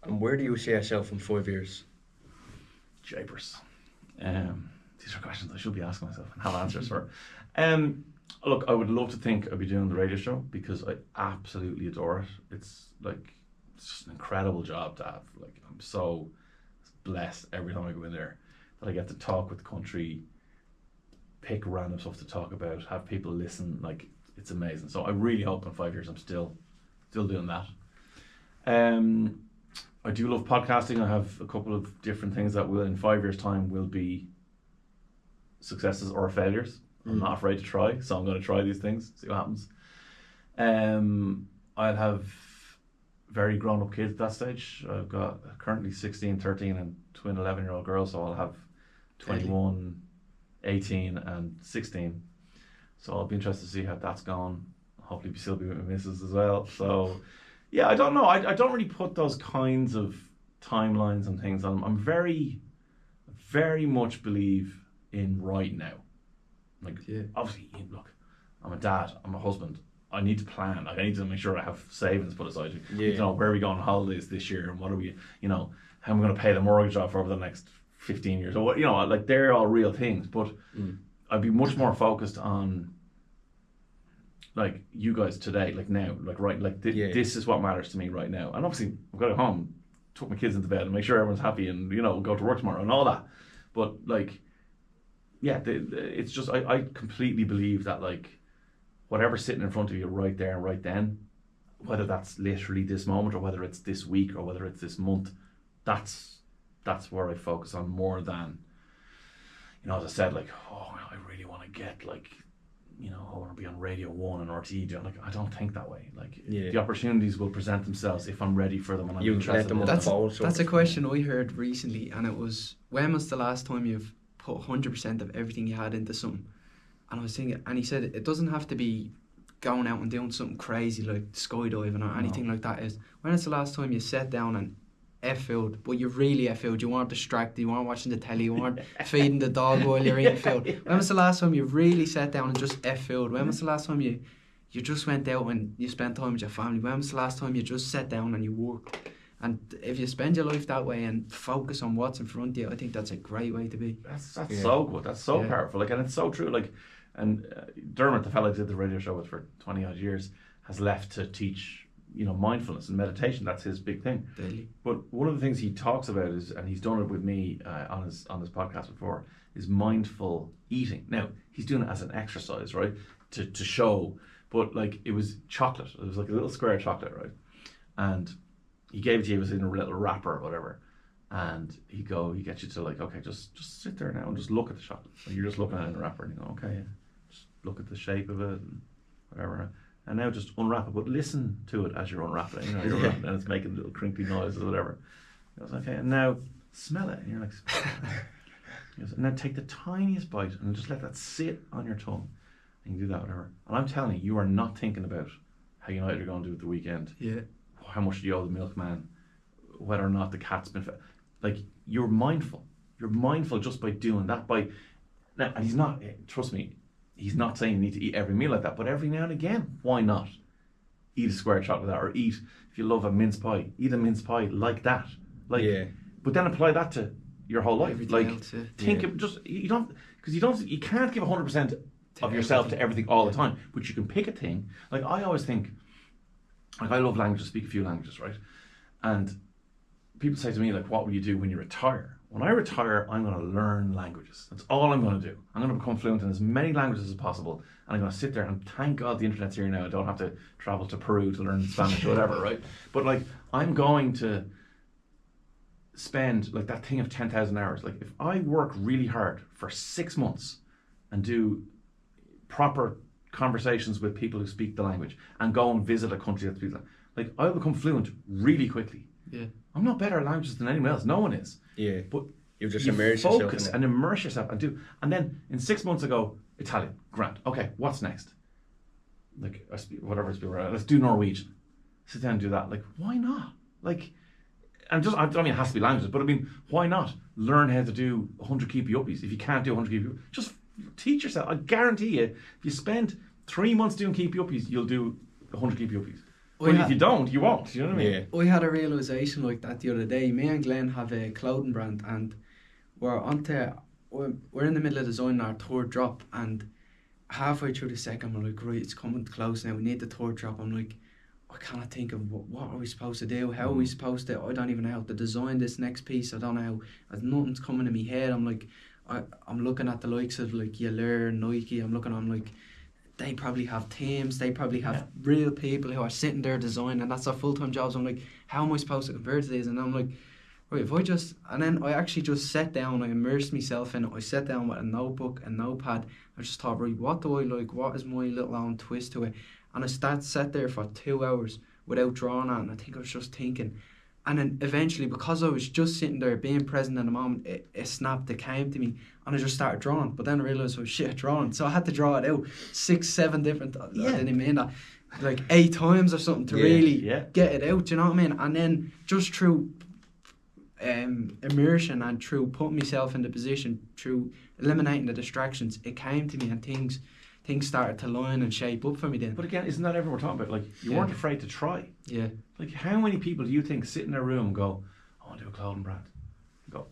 Speaker 1: And where do you see yourself in 5 years?
Speaker 3: Japers. These are questions I should be asking myself and have answers for. Look, I would love to think I'd be doing the radio show because I absolutely adore it. It's just an incredible job to have. Like, I'm so blessed every time I go in there that I get to talk with the country, pick random stuff to talk about, have people listen. Like, it's amazing. So I really hope in 5 years I'm still doing that. I do love podcasting. I have a couple of different things that will, in 5 years' time, will be successes or failures. I'm not afraid to try, so I'm going to try these things, see what happens. I'll have very grown-up kids at that stage. I've got currently 16, 13 and twin 11-year-old girls, so I'll have 21, 18 and 16. So I'll be interested to see how that's going. Hopefully still be with my missus as well. So yeah, I don't know. I don't really put those kinds of timelines and things on. I'm very, very much believe in right now. Like, obviously, look, I'm a dad, I'm a husband. I need to plan. Like, I need to make sure I have savings put aside. You know, where are we going on holidays this year, and what are we, you know, how am I going to pay the mortgage off over the next 15 years, or what, you know, like, they're all real things. But I'd be much more focused on, like, you guys today, like now, like, right, like this is what matters to me right now. And obviously, I've got to go home, tuck my kids into bed, and make sure everyone's happy, and, you know, go to work tomorrow and all that. But, like, yeah, it's just, I completely believe that, like, whatever's sitting in front of you right there and right then, whether that's literally this moment or whether it's this week or whether it's this month, that's where I focus on more than, you know, as I said, like, oh, I really want to get, like, you know, I want to be on Radio 1 and RTE. Like, I don't think that way. Like, the opportunities will present themselves if I'm ready for them and I'm interested in them.
Speaker 2: That's a question I heard recently, and it was, when was the last time you've put 100% of everything you had into something? And I was thinking, and he said it doesn't have to be going out and doing something crazy like skydiving or anything like that. Is when it's the last time you sat down and F-filled, but you really F-filled, you weren't distracted, you weren't watching the telly, you weren't feeding the dog while you're eating filled. When was the last time you really sat down and just F-filled? When was the last time you just went out and you spent time with your family? When was the last time you just sat down and you worked? And if you spend your life that way and focus on what's in front of you, I think that's a great way to be.
Speaker 3: That's so good. That's so powerful. Like, and it's so true. Like, and Dermot, the fellow I did the radio show with for 20 odd years, has left to teach, you know, mindfulness and meditation. That's his big thing.
Speaker 2: Daily. But
Speaker 3: one of the things he talks about is, and he's done it with me on his podcast before, is mindful eating. Now, he's doing it as an exercise, right? To show, but, like, it was chocolate. It was like a little square of chocolate, right? And he gave it to you, it was in a little wrapper or whatever. And he gets you to, like, okay, just sit there now and just look at the chocolate. Like, you're just looking at it in the wrapper and you go, okay, just look at the shape of it and whatever. And now just unwrap it, but listen to it as you're unwrapping it. You know, you're unwrapping it and it's making little crinkly noises or whatever. He goes, okay, and now smell it. And you're like, he goes, and now take the tiniest bite and just let that sit on your tongue. And you do that, whatever. And I'm telling you, you are not thinking about how United are going to do at the weekend.
Speaker 2: Yeah.
Speaker 3: How much do you owe the milkman? Whether or not the cat's been fed. Like, you're mindful. You're mindful just by doing that. Now, and he's not, trust me, he's not saying you need to eat every meal like that, but every now and again, why not? Eat a square chocolate like that, or eat, if you love a mince pie, eat a mince pie like that. Like, but then apply that to your whole life.
Speaker 2: Everything
Speaker 3: like,
Speaker 2: else,
Speaker 3: think of just, you can't give 100% of yourself to everything all the time, but you can pick a thing. Like, I always think, like, I love languages, speak a few languages, right? And people say to me, like, what will you do when you retire? when I retire, I'm going to learn languages. That's all I'm going to do. I'm going to become fluent in as many languages as possible. And I'm going to sit there, and thank God the internet's here now. I don't have to travel to Peru to learn Spanish or whatever, right? But like, I'm going to spend like that thing of 10,000 hours. Like, if I work really hard for 6 months and do proper conversations with people who speak the language and go and visit a country that speaks like, I'll become fluent really quickly.
Speaker 2: Yeah.
Speaker 3: I'm not better at languages than anyone else. No one is.
Speaker 1: Yeah.
Speaker 3: But
Speaker 1: you just
Speaker 3: you
Speaker 1: immerse yourself
Speaker 3: focus
Speaker 1: in it.
Speaker 3: and immerse yourself and do. And then in 6 months I go, Italian, grand. Okay, what's next? Like, I speak, whatever I speak, let's do Norwegian. Sit down and do that. Like, why not? Like, and just, I don't mean it has to be languages, but I mean, why not learn how to do 100 keepy uppies? If you can't do 100 keepy uppies, just teach yourself. I guarantee you, if you spend 3 months doing keepy uppies, you'll do 100 keepy uppies. But if you don't, you won't. You know what I mean?
Speaker 1: Yeah.
Speaker 2: I had a realisation like that the other day. Me and Glenn have a clothing brand, and we're in the middle of designing our third drop, and halfway through the second, we're like, right, it's coming close now. We need the third drop. I'm like, I cannot think of what are we supposed to do? How are we supposed to? I don't even know how to design this next piece. I don't know how. Nothing's coming in my head. I'm like, I'm looking at the likes of like Yaller, Nike. I'm like, they probably have teams. They probably have real people who are sitting there designing, and that's their full-time jobs. I'm like, how am I supposed to compare to these? And I'm like, right, if I just, and then I actually just sat down. I immersed myself in it. I sat down with a notebook, a notepad. I just thought, right, what do I like? What is my little own twist to it? And I sat there for 2 hours without drawing on it, and I think I was just thinking. And then eventually, because I was just sitting there being present in the moment, it snapped, it came to me, and I just started drawing. But then I realised I was shit at drawing, so I had to draw it out 6, 7 different, I didn't mean that, like 8 times or something to really get it out, you know what I mean? And then just through immersion and through putting myself in the position, through eliminating the distractions, it came to me, and things started to line and shape up for me then.
Speaker 3: But again, isn't that everyone we're talking about? Like, you weren't afraid to try.
Speaker 2: Yeah.
Speaker 3: Like, how many people do you think sit in their room and go, I want to do a clothing brand? You go,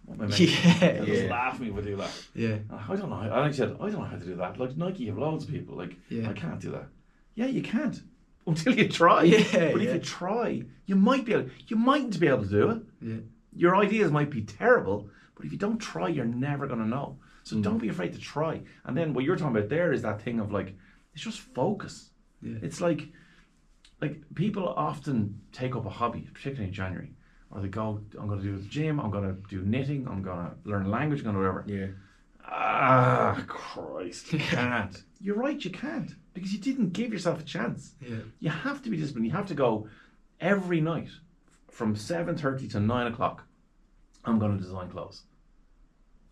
Speaker 3: what am I making? They'll just laugh at me if I do that.
Speaker 2: Yeah.
Speaker 3: I don't know. I said, I don't know how to do that. Like, Nike have loads of people. Like, I can't do that. Yeah, you can't. Until you try.
Speaker 2: Yeah,
Speaker 3: but if you try, you might be able. You mightn't be able to do it.
Speaker 2: Yeah.
Speaker 3: Your ideas might be terrible, but if you don't try, you're never going to know. So don't be afraid to try. And then what you're talking about there is that thing of like, it's just focus.
Speaker 2: Yeah.
Speaker 3: It's like people often take up a hobby, particularly in January, or they go, I'm going to do the gym, I'm going to do knitting, I'm going to learn a language, I'm going to whatever.
Speaker 1: Yeah.
Speaker 3: Christ, you can't. You're right, you can't. Because you didn't give yourself a chance.
Speaker 2: Yeah.
Speaker 3: You have to be disciplined. You have to go every night from 7:30 to 9 o'clock. I'm going to design clothes.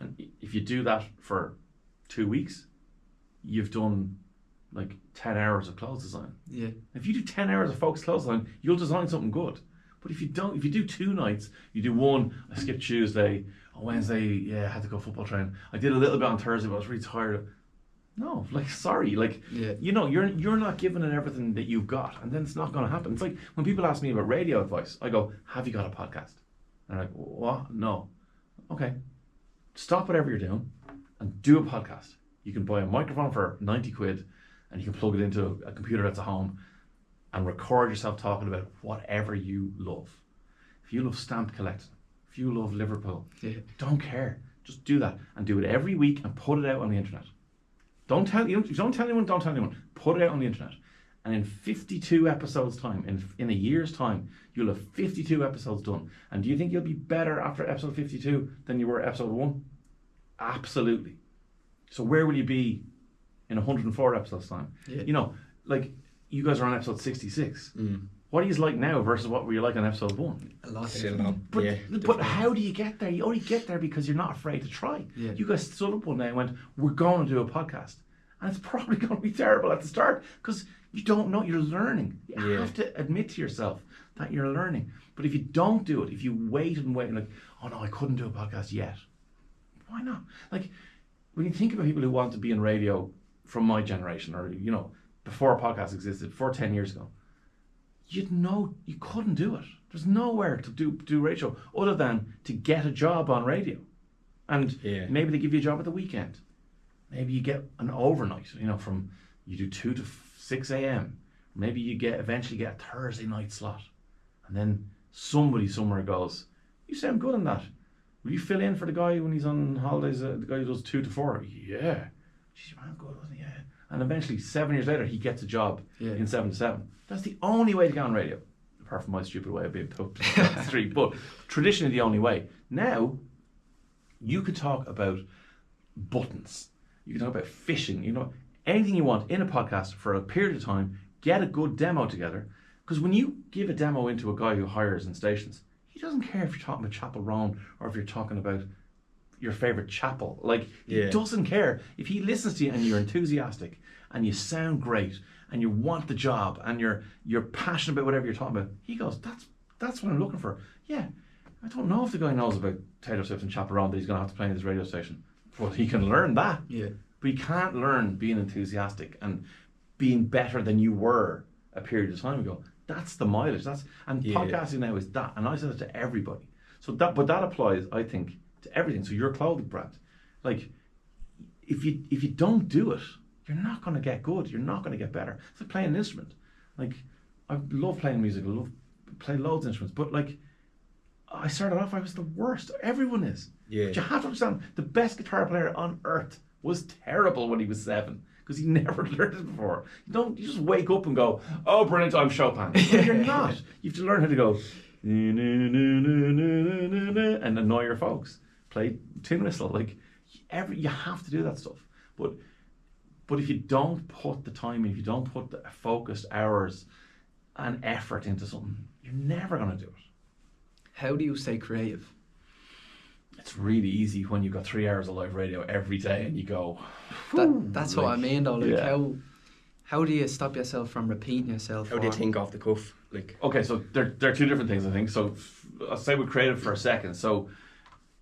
Speaker 3: And if you do that for 2 weeks, you've done like 10 hours of clothes design.
Speaker 2: Yeah.
Speaker 3: If you do 10 hours of focused clothes design, you'll design something good. But if you do 2 nights, you do one, I skipped Tuesday, on Wednesday, I had to go football training. I did a little bit on Thursday, but I was really tired. No, like, sorry, like, you know, you're not giving it everything that you've got, and then it's not going to happen. It's like when people ask me about radio advice, I go, have you got a podcast? And they're like, what? No. Okay. Stop whatever you're doing and do a podcast. You can buy a microphone for 90 quid and you can plug it into a computer that's at home and record yourself talking about whatever you love. If you love stamp collecting, if you love Liverpool, don't care. Just do that and do it every week and put it out on the internet. Don't tell anyone, put it out on the internet. And in 52 episodes time, in a year's time, you'll have 52 episodes done. And do you think you'll be better after episode 52 than you were episode 1? Absolutely. So where will you be in 104 episodes time? Yeah. You know, like, you guys are on episode 66. What are you like now versus what were you like on episode 1?
Speaker 2: A lot.
Speaker 3: But how do you get there? You only get there because you're not afraid to try.
Speaker 2: Yeah.
Speaker 3: You guys stood up one day and went, we're going to do a podcast. And it's probably going to be terrible at the start because you don't know, you're learning. You have to admit to yourself that you're learning. But if you don't do it, if you wait and like, oh no, I couldn't do a podcast yet. Why not? Like, when you think about people who want to be in radio from my generation, or, you know, before a podcast existed, before 10 years ago, you'd know you couldn't do it. There's nowhere to do radio other than to get a job on radio. And maybe they give you a job at the weekend. Maybe you get an overnight, you know, from you do 2 to 6 a.m. Maybe you eventually get a Thursday night slot. And then somebody somewhere goes, you sound good in that. Will you fill in for the guy when he's on holidays? The guy who does 2 to 4. Yeah. Geez, man, good, wasn't he? Yeah. And eventually, 7 years later, he gets a job in 7 to 7. That's the only way to get on radio, apart from my stupid way of being put down the street. But traditionally, the only way. Now, you could talk about buttons. You can talk about fishing. You know, anything you want in a podcast for a period of time. Get a good demo together. Because when you give a demo into a guy who hires in stations, he doesn't care if you're talking about Chapel Roan or if you're talking about your favourite chapel. Like, he doesn't care. If he listens to you and you're enthusiastic and you sound great and you want the job and you're passionate about whatever you're talking about, he goes, that's what I'm looking for. Yeah, I don't know if the guy knows about Taylor Swift and Chapel Roan that he's going to have to play in his radio station. But he can learn that.
Speaker 2: Yeah.
Speaker 3: But he can't learn being enthusiastic and being better than you were a period of time ago. That's the mileage. Podcasting now is that, and I said it to everybody. But that applies, I think, to everything. So your clothing brand, like, if you don't do it, you're not going to get good. You're not going to get better. It's like playing an instrument. Like, I love playing music. I love play loads of instruments. But like, I started off, I was the worst. Everyone is.
Speaker 1: Yeah.
Speaker 3: But you have to understand, the best guitar player on earth was terrible when he was 7. Because he never learned it before. You just wake up and go, oh, brilliant, I'm Chopin. No, you're not. You have to learn how to go and annoy your folks. Play tin whistle. Like, you have to do that stuff. But if you don't put the time in, if you don't put the focused hours and effort into something, you're never going to do it.
Speaker 2: How do you stay creative?
Speaker 3: It's really easy when you've got 3 hours of live radio every day and you go.
Speaker 2: That's what I mean, though. Like, how do you stop yourself from repeating yourself?
Speaker 1: How do you think off the cuff? Like,
Speaker 3: okay, so there are two different things, I think. So I'll stay with creative for a second. So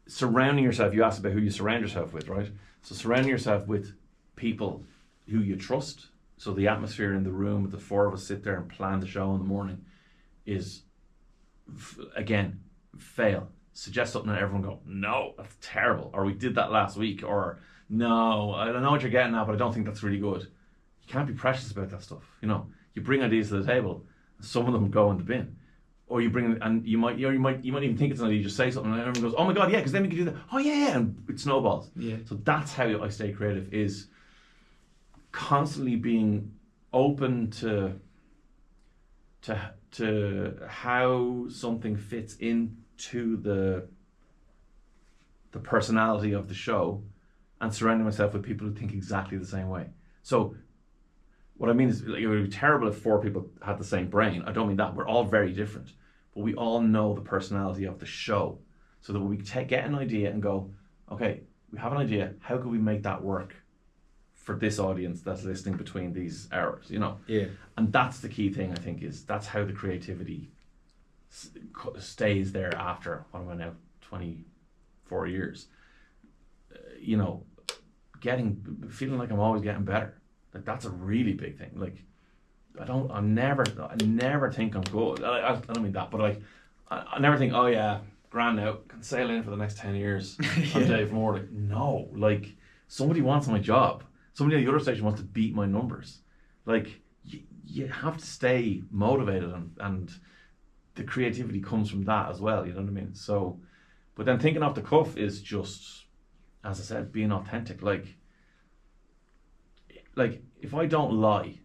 Speaker 3: surrounding yourself, you asked about who you surround yourself with, right? So surrounding yourself with people who you trust. So the atmosphere in the room with the 4 of us sit there and plan the show in the morning is, again, fail. Suggest something and everyone go, no, that's terrible. Or we did that last week. Or no, I don't know what you're getting at, but I don't think that's really good. You can't be precious about that stuff. You know, you bring ideas to the table, some of them go in the bin. Or you bring, and you might even think it's an idea. You just say something and everyone goes, oh my god, yeah, because then we can do that. Oh yeah, and it snowballs.
Speaker 2: Yeah. So
Speaker 3: that's how I stay creative, is constantly being open to how something fits into the personality of the show, and surrounding myself with people who think exactly the same way. So what I mean is, like, it would be terrible if 4 people had the same brain. I don't mean that. We're all very different, but we all know the personality of the show, so that when we get an idea and go, okay, we have an idea, how could we make that work for this audience that's listening between these hours, you know?
Speaker 1: Yeah.
Speaker 3: And that's the key thing, I think, is that's how the creativity stays there after, what am I now, 24 years. You know, feeling like I'm always getting better. Like, that's a really big thing. Like, I never think I'm good. I don't mean that, but like, I never think, oh yeah, grand now, can sail in for the next 10 years. I'm Dave Moore. Like, no, like, somebody wants my job. Somebody at the other station wants to beat my numbers. Like, you have to stay motivated, and the creativity comes from that as well, you know what I mean? So, but then thinking off the cuff is just, as I said, being authentic. Like if I don't lie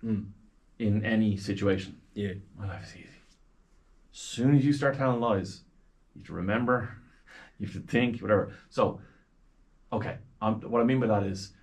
Speaker 3: in any situation, my life is easy. As soon as you start telling lies, you have to remember, you have to think, whatever. So, okay, what I mean by that is,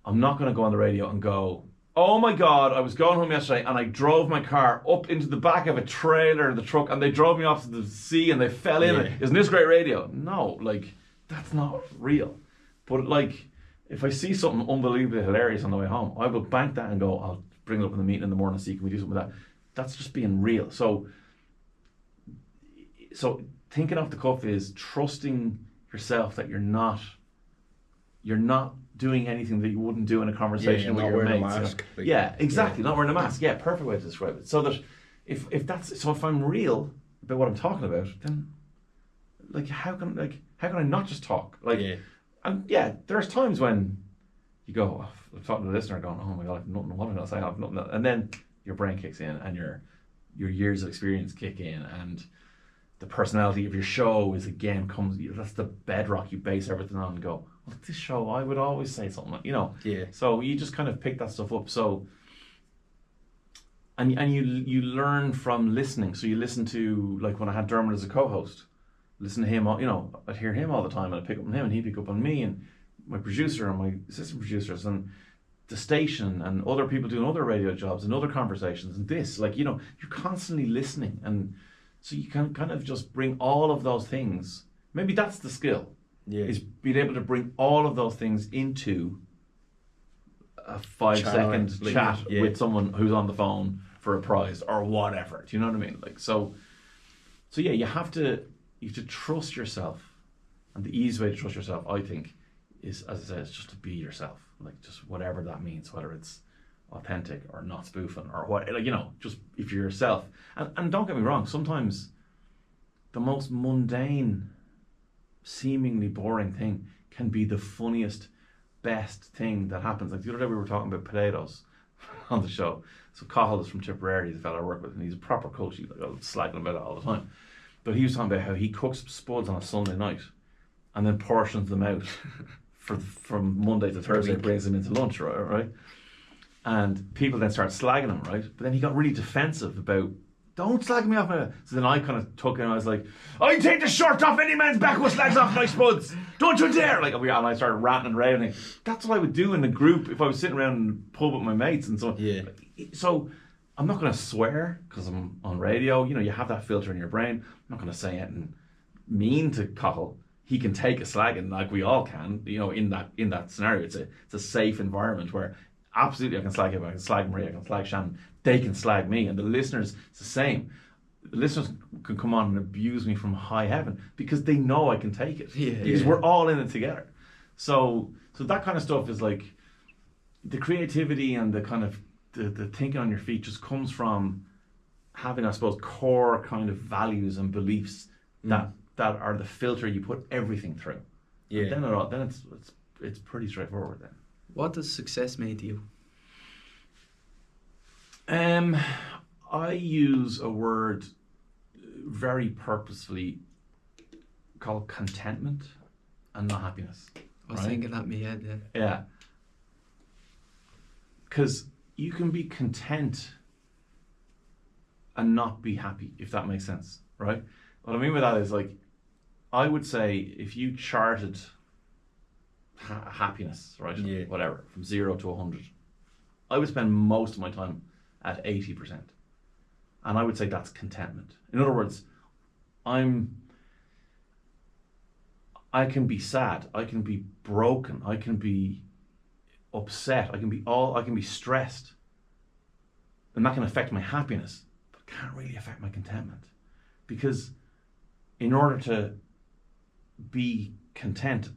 Speaker 3: I'm not going to go on the radio and go, oh my god, I was going home yesterday and I drove my car up into the back of a trailer in the truck and they drove me off to the sea and they fell in it. Isn't this great radio? No, like, that's not real. But like, if I see something unbelievably hilarious on the way home, I will bank that and go, I'll bring it up in the meeting in the morning and see, can we do something with that? That's just being real. So thinking off the cuff is trusting yourself that you're not doing anything that you wouldn't do in a conversation with your mates.
Speaker 1: Mask,
Speaker 3: like, yeah, exactly. Not wearing a mask. Yeah, perfect way to describe it. So that if I'm real about what I'm talking about, then like how can I not just talk? Like, and yeah, there's times when you go, I'm talking to the listener going, oh my god, I've nothing. What am I going to say? I've nothing. And then your brain kicks in and your years of experience kick in, and the personality of your show is again that's the bedrock you base everything on and go, well, this show I would always say something like,
Speaker 1: Yeah.
Speaker 3: So you just kind of pick that stuff up. So and you learn from listening. So you listen to, like when I had Dermot as a co-host, listen to him, I'd hear him all the time and I'd pick up on him and he'd pick up on me and my producer and my assistant producers and the station and other people doing other radio jobs and other conversations and this, like, you're constantly listening. And so you can kind of just bring all of those things. Maybe that's the skill, is being able to bring all of those things into a 5-second chat with someone who's on the phone for a prize or whatever. Do you know what I mean? Like, so yeah, you have to trust yourself. And the easy way to trust yourself, I think, is, as I said, it's just to be yourself. Like, just whatever that means, whether it's authentic or not spoofing or what, like, just if you're yourself. And don't get me wrong, sometimes the most mundane, seemingly boring thing can be the funniest, best thing that happens. Like the other day we were talking about potatoes on the show. So Cahill is from Tipperary, he's a fellow I work with, and he's a proper coach. Like, I'm slagging about it all the time. But he was talking about how he cooks spuds on a Sunday night and then portions them out from Monday to Thursday, brings them into lunch, right? And people then start slagging him, right? But then he got really defensive about, don't slag me off my... So then I kind of took it and I was like, I take the shirt off any man's back who slags off my spuds. Don't you dare! Like, and I started ranting and raving. That's what I would do in the group if I was sitting around in the pub with my mates and so on.
Speaker 1: Yeah.
Speaker 3: So I'm not going to swear because I'm on radio. You have that filter in your brain. I'm not going to say anything mean to Cahill. He can take a slagging like we all can, in that scenario. It's a safe environment where absolutely I can slag him, I can slag Maria, I can slag Shannon, they can slag me, and the listeners, it's the same. The listeners can come on and abuse me from high heaven because they know I can take it. Because we're all in it together. So that kind of stuff is like the creativity and the kind of the thinking on your feet just comes from having, I suppose, core kind of values and beliefs that are the filter you put everything through. Yeah. And then it's pretty straightforward then.
Speaker 2: What does success mean to you?
Speaker 3: I use a word very purposefully called contentment and not happiness.
Speaker 2: I was thinking that in my head, yeah.
Speaker 3: Yeah. Because you can be content and not be happy, if that makes sense, right? What I mean by that is, like, I would say if you charted happiness, right, whatever, from 0 to 100, I would spend most of my time at 80%. And I would say that's contentment. In other words, I can be sad, I can be broken, I can be upset, I can be stressed. And that can affect my happiness, but it can't really affect my contentment. Because in order to be content,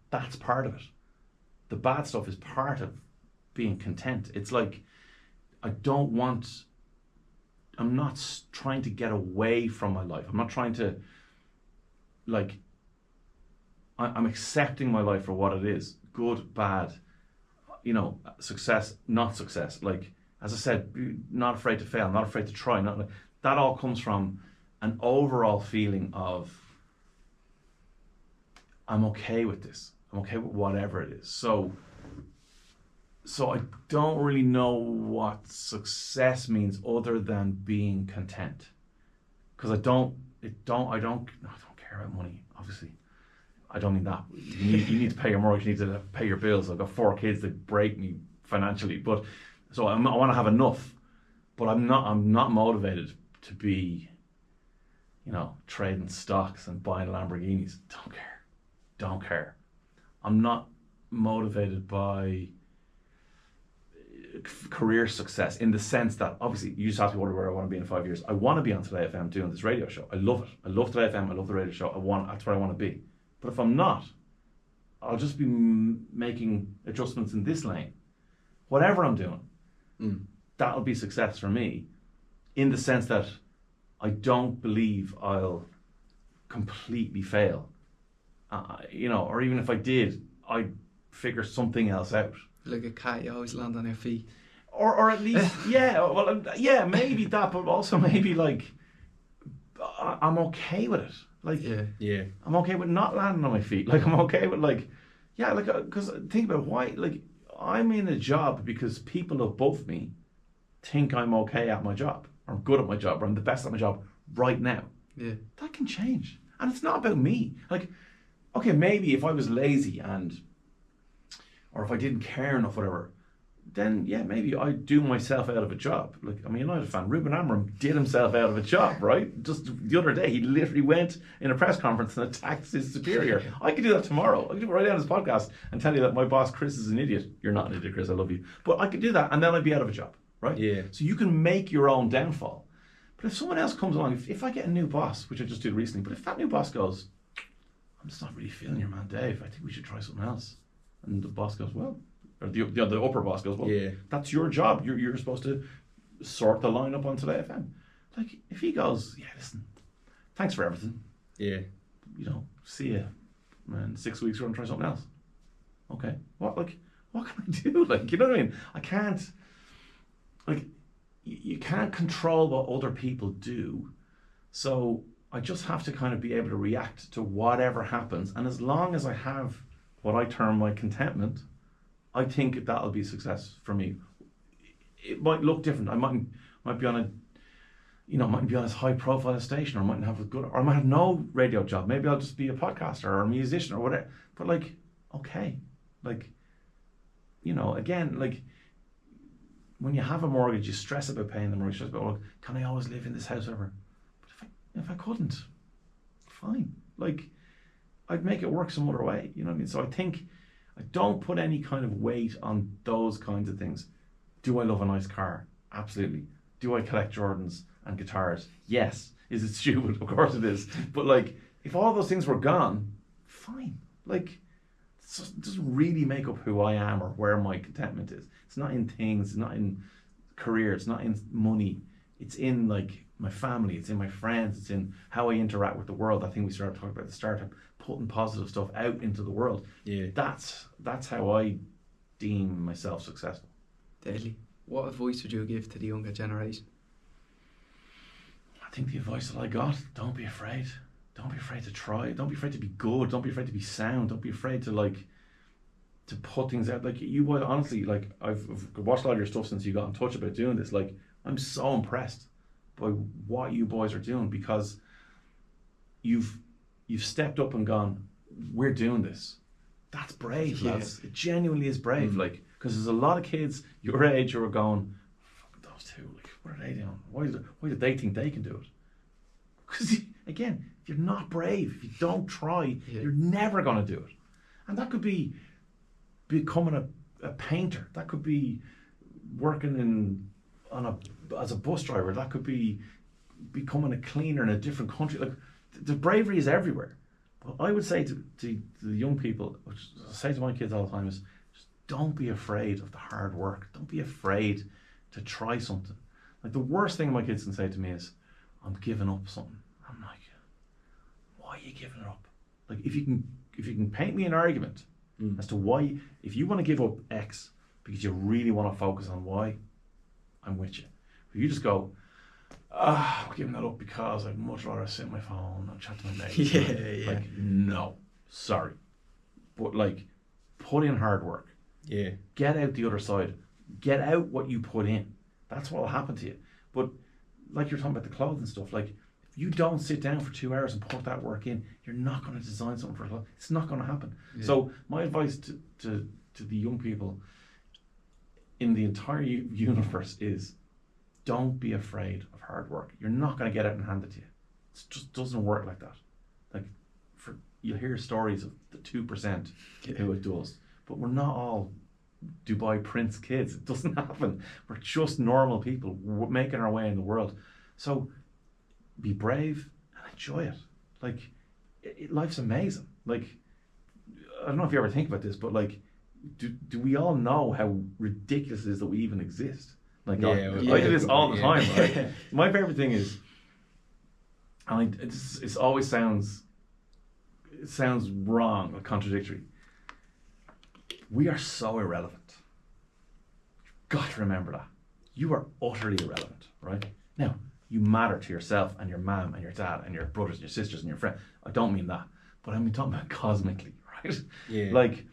Speaker 3: that's part of it. The bad stuff is part of being content. It's like, I'm not trying to get away from my life. I'm not trying to, like, I'm accepting my life for what it is. Good, bad, success, not success. Like, as I said, not afraid to fail, not afraid to try. That all comes from an overall feeling of, I'm okay with this. I'm okay with whatever it is. So I don't really know what success means other than being content. Because I don't care about money, obviously. I don't mean that. You need to pay your mortgage, you need to pay your bills. I've got 4 kids that break me financially. But so I want to have enough. But I'm not motivated to be, trading stocks and buying Lamborghinis. Don't care. I'm not motivated by career success in the sense that, obviously, you just asked me where I want to be in 5 years. I want to be on Today FM doing this radio show. I love it. I love Today FM. I love the radio show. That's where I want to be. But if I'm not, I'll just be making adjustments in this lane. Whatever I'm doing, that'll be success for me, in the sense that I don't believe I'll completely fail. Or even if I did, I'd figure something else out.
Speaker 2: Like a cat, you always land on your feet.
Speaker 3: Or at least, maybe that, but also maybe like,
Speaker 4: I'm okay with it. Like,
Speaker 1: Yeah.
Speaker 4: I'm okay with not landing on my feet. Like, I'm okay with because think about why. Like, I'm in a job because people above me think I'm okay at my job, or I'm good at my job, or I'm the best at my job right now.
Speaker 2: Yeah.
Speaker 4: That can change, and it's not about me. Like, okay, maybe if I was lazy or if I didn't care enough, whatever, then yeah, maybe I'd do myself out of a job. Like, I'm a United fan. Ruben Amorim did himself out of a job, right? Just the other day, he literally went in a press conference and attacked his superior. I could do that tomorrow. I could do it right down this podcast and tell you that my boss, Chris, is an idiot. You're not an idiot, Chris. I love you. But I could do that, and then I'd be out of a job, right?
Speaker 1: Yeah.
Speaker 4: So you can make your own downfall. But if someone else comes along, if I get a new boss, which I just did recently, but if that new boss goes, I'm just not really feeling your man, Dave, I think we should try something else. And the boss goes, well, or the upper boss goes, well,
Speaker 1: Yeah.
Speaker 4: that's your job. You're supposed to sort the line up on Today FM. Like, if he goes, yeah, listen, thanks for everything.
Speaker 1: Yeah.
Speaker 4: See ya. Man, 6 weeks, we're going to try something else. Okay. What can I do? Like, you know what I mean? I can't, like, you can't control what other people do. So I just have to kind of be able to react to whatever happens. And as long as I have what I term my contentment, I think that'll be success for me. It might look different. I might be on a high profile station, or I mightn't have or I might have no radio job. Maybe I'll just be a podcaster or a musician or whatever. But like, okay, like, again, like, when you have a mortgage, you stress about paying the mortgage. Stress about, well, can I always live in this house ever? But if I couldn't, fine. Like, I'd make it work some other way. You know what I mean? So I think I don't put any kind of weight on those kinds of things. Do I love a nice car? Absolutely. Do I collect Jordans and guitars? Yes. Is it stupid? Of course it is. But like, if all those things were gone, fine. Like, it doesn't really make up who I am or where my contentment is. It's not in things, it's not in career, it's not in money. It's in like my family, it's in my friends, it's in how I interact with the world. I think we started talking about at the start, putting positive stuff out into the world.
Speaker 1: Yeah.
Speaker 4: That's how I deem myself successful.
Speaker 2: Deadly. What advice would you give to the younger generation?
Speaker 4: I think the advice that I got, don't be afraid. Don't be afraid to try. Don't be afraid to be good. Don't be afraid to be sound. Don't be afraid to to put things out. Like, you would honestly, like, I've watched a lot of your stuff since you got in touch about doing this. Like, I'm so impressed by what you boys are doing, because you've stepped up and gone, we're doing this. That's brave, lads. It genuinely is brave. Like, because there's a lot of kids your age who are going, fuck those two, like, what are they doing? Why do they think they can do it? Because, again, if you're not brave, if you don't try, you're never going to do it. And that could be becoming a painter. That could be working as a bus driver. That could be becoming a cleaner in a different country. Like, the bravery is everywhere. But I would say to the young people, which I say to my kids all the time, is just don't be afraid of the hard work. Don't be afraid to try something. Like, the worst thing my kids can say to me is, I'm giving up something. I'm like, why are you giving it up? Like, if you can paint me an argument as to why, if you want to give up X because you really want to focus on Y, I'm with you. If you just go, I'm giving that up because I'd much rather sit on my phone and chat to my mates. Like, no, sorry. But like, put in hard work.
Speaker 1: Yeah.
Speaker 4: Get out the other side. Get out what you put in. That's what will happen to you. But like you're talking about the clothes and stuff, like, if you don't sit down for 2 hours and put that work in, you're not going to design something for a lot. It's not going to happen. Yeah. So my advice to the young people in the entire universe is, don't be afraid of hard work. You're not going to get it and hand it to you. It just doesn't work like that. Like, you'll hear stories of the 2% who it does, but we're not all Dubai Prince kids. It doesn't happen. We're just normal people making our way in the world. So be brave and enjoy it. Like, life's amazing. Like, I don't know if you ever think about this, but like, do we all know how ridiculous it is that we even exist? Like, I do this all the time. Right? My favorite thing is, and it always sounds wrong or contradictory. We are so irrelevant. You've got to remember that. You are utterly irrelevant, right? Now, You matter to yourself and your mom and your dad and your brothers and your sisters and your friends. I don't mean that, but I mean talking about cosmically, right?
Speaker 1: Yeah.
Speaker 4: Like,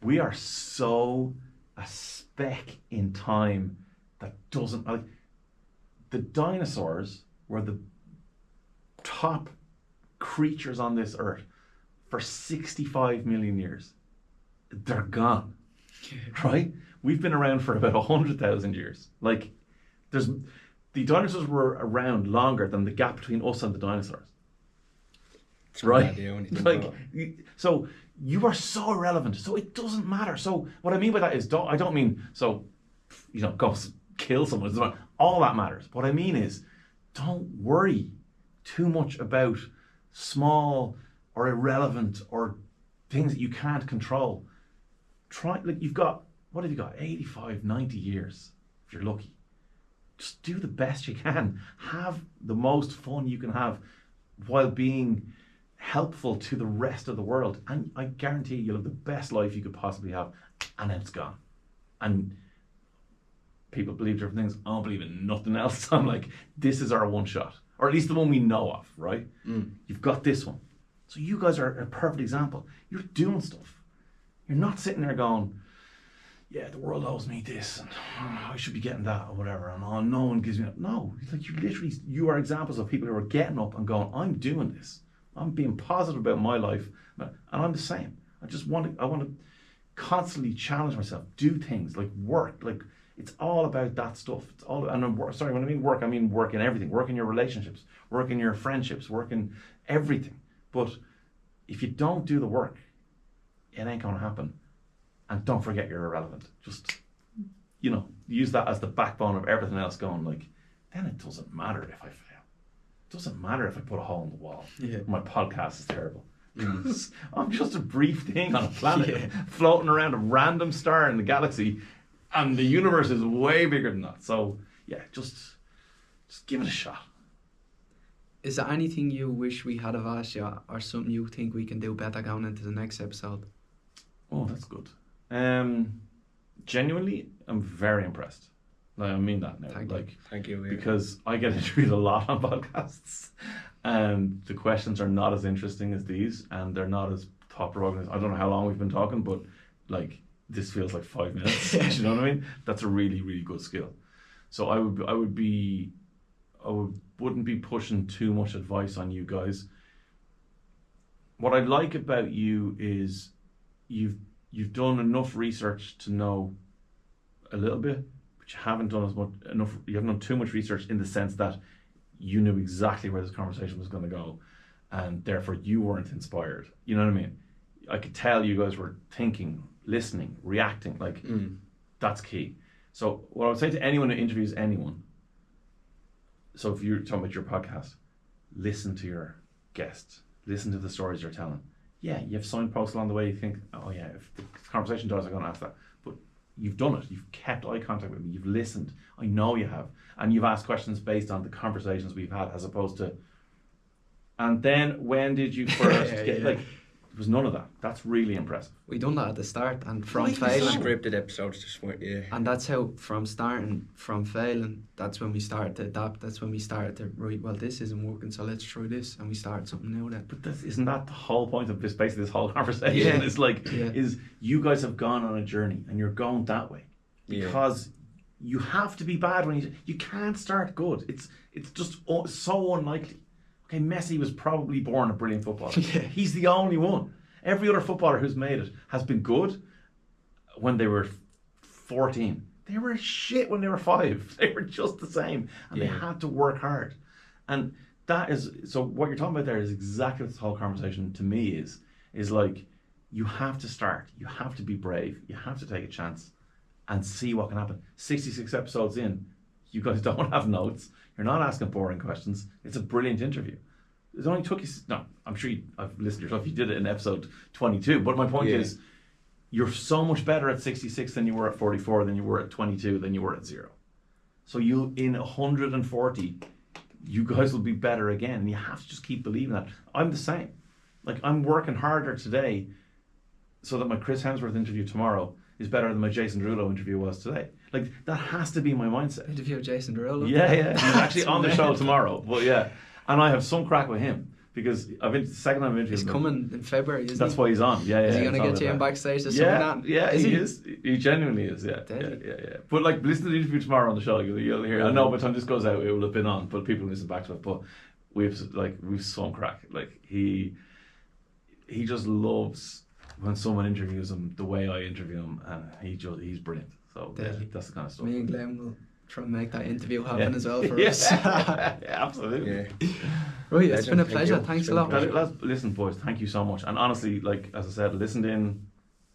Speaker 4: we are so a speck in time that doesn't, like, the dinosaurs were the top creatures on this earth for 65 million years. They're gone, right? We've been around for about 100,000 years. Like, the dinosaurs were around longer than the gap between us and the dinosaurs.
Speaker 1: It's
Speaker 4: Right?
Speaker 1: mad, yeah, when you think
Speaker 4: Like,
Speaker 1: about it.
Speaker 4: so you are so irrelevant. So it doesn't matter. So what I mean by that is, I don't mean, so, go kill someone. It doesn't matter. All that matters. What I mean is, don't worry too much about small or irrelevant or things that you can't control. Like, what have you got? 85, 90 years, if you're lucky. Just do the best you can. Have the most fun you can have while being helpful to the rest of the world. And I guarantee you'll have the best life you could possibly have. And then it's gone. And people believe different things. I don't believe in nothing else. I'm like, this is our one shot. Or at least the one we know of, right? You've got this one. So you guys are a perfect example. You're doing stuff. You're not sitting there going, yeah, the world owes me this, and I should be getting that, or whatever, and no one gives me that. No, it's like you are examples of people who are getting up and going, I'm doing this. I'm being positive about my life, and I'm the same. I want to constantly challenge myself, do things, like work, like it's all about that stuff. It's all, and sorry, when I mean work in everything, work in your relationships, work in your friendships, work in everything. But if you don't do the work, it ain't going to happen. And don't forget you're irrelevant. Just, use that as the backbone of everything else going, like, then it doesn't matter if I fail. It doesn't matter if I put a hole in the wall.
Speaker 2: Yeah.
Speaker 4: My podcast is terrible. I'm just a brief thing on a planet floating around a random star in the galaxy, and the universe is way bigger than that. So, yeah, just give it a shot.
Speaker 2: Is there anything you wish we had have asked you, or something you think we can do better going into the next episode?
Speaker 4: Oh, that's good. Genuinely, I'm very impressed. Like, I mean that now.
Speaker 1: Thank you. Yeah.
Speaker 4: Because I get interviewed a lot on podcasts, and the questions are not as interesting as these, and they're not as thought-provoking. I don't know how long we've been talking, but like, this feels like 5 minutes. You know what I mean? That's a really, really good skill. So I wouldn't be pushing too much advice on you guys. What I like about you is you've done enough research to know a little bit, but you haven't done you haven't done too much research in the sense that you knew exactly where this conversation was going to go, and therefore you weren't inspired. You know what I mean? I could tell you guys were thinking, listening, reacting, like that's key. So what I would say to anyone who interviews anyone, so if you're talking about your podcast, listen to your guests, listen to the stories you're telling. Yeah, you have signposts along the way. You think, oh yeah, if the conversation does, I'm going to ask that. But you've done it. You've kept eye contact with me. You've listened. I know you have. And you've asked questions based on the conversations we've had, as opposed to, and then when did you first get, like, there was none of that. That's really impressive.
Speaker 2: We done that at the start, and from
Speaker 4: Right,
Speaker 2: failing,
Speaker 1: Scripted episodes just went, yeah.
Speaker 2: and that's how from failing, that's when we started to adapt. That's when we started to well, this isn't working, so let's try this, and we started something new then.
Speaker 4: But isn't that the whole point of this whole conversation?
Speaker 2: Yeah.
Speaker 4: Is like,
Speaker 2: Yeah.
Speaker 4: is you guys have gone on a journey and you're going that way
Speaker 1: Yeah.
Speaker 4: because you have to be bad when you can't start good. It's just so unlikely. Okay, Messi was probably born a brilliant footballer.
Speaker 2: Yeah.
Speaker 4: He's the only one. Every other footballer who's made it has been good when they were 14. They were shit when they were 5. They were just the same, and they had to work hard. And that is, so what you're talking about there is exactly what this whole conversation to me is like, you have to start. You have to be brave. You have to take a chance and see what can happen. 66 episodes in, you guys don't have notes. You're not asking boring questions. It's a brilliant interview. It only took you, no, I'm sure I've listened to yourself. You did it in episode 22. But my point is, you're so much better at 66 than you were at 44, than you were at 22, than you were at 0. So you, in 140, you guys will be better again. And you have to just keep believing that. I'm the same. Like, I'm working harder today so that my Chris Hemsworth interview tomorrow is better than my Jason Derulo interview was today. Like, that has to be my mindset.
Speaker 2: Interview Jason Derulo.
Speaker 4: Yeah. He's actually on the show tomorrow. But yeah. And I have some crack with him because the second time I've interviewed
Speaker 2: He's
Speaker 4: him.
Speaker 2: coming in February, isn't
Speaker 4: That's
Speaker 2: he?
Speaker 4: why he's on. Yeah.
Speaker 2: Is he
Speaker 4: it's
Speaker 2: going to
Speaker 4: all
Speaker 2: get you in
Speaker 4: about
Speaker 2: backstage to
Speaker 4: that.
Speaker 2: something?
Speaker 4: Yeah,
Speaker 2: Is
Speaker 4: he is. He genuinely is, yeah.
Speaker 2: Deadly.
Speaker 4: Yeah. But like, listen to the interview tomorrow on the show. You'll hear. I know by the time this goes out, it will have been on, but people will listen back to it. But we've some crack. Like, he just loves when someone interviews him the way I interview him, and he's brilliant. So yeah, that's the kind of stuff.
Speaker 2: Me and Glenn will try and make that interview happen as well for
Speaker 4: Yeah.
Speaker 2: us.
Speaker 4: Yeah, absolutely.
Speaker 1: Yeah.
Speaker 2: Right, it's been a
Speaker 1: Thank
Speaker 2: pleasure.
Speaker 1: you.
Speaker 2: Thanks
Speaker 1: It's
Speaker 2: a
Speaker 1: been a
Speaker 2: lot.
Speaker 1: pleasure.
Speaker 4: Listen, boys, thank you so much. And honestly, like, as I said, listened in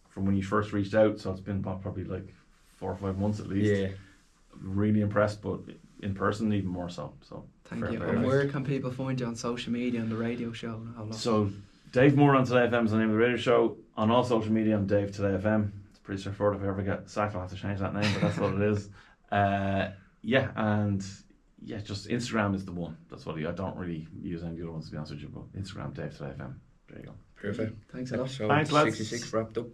Speaker 4: from when you first reached out, so it's been probably like 4 or 5 months at least.
Speaker 1: Yeah.
Speaker 4: Really impressed, but in person even more so. So
Speaker 2: Thank
Speaker 4: fair
Speaker 2: you.
Speaker 4: play.
Speaker 2: And where can people find you on social media and the radio show? And all that?
Speaker 4: So Dave Moore on Today FM is the name of the radio show. On all social media, I'm Dave Today FM. It's pretty straightforward. If I ever get sacked, I'll have to change that name, but that's what it is. Just Instagram is the one. That's what I don't really use any of the other ones, to be honest with you, but Instagram, Dave Today FM. There you go.
Speaker 1: Perfect.
Speaker 2: Thanks a lot.
Speaker 1: So
Speaker 4: Thanks, lads.
Speaker 1: 66 wrapped up.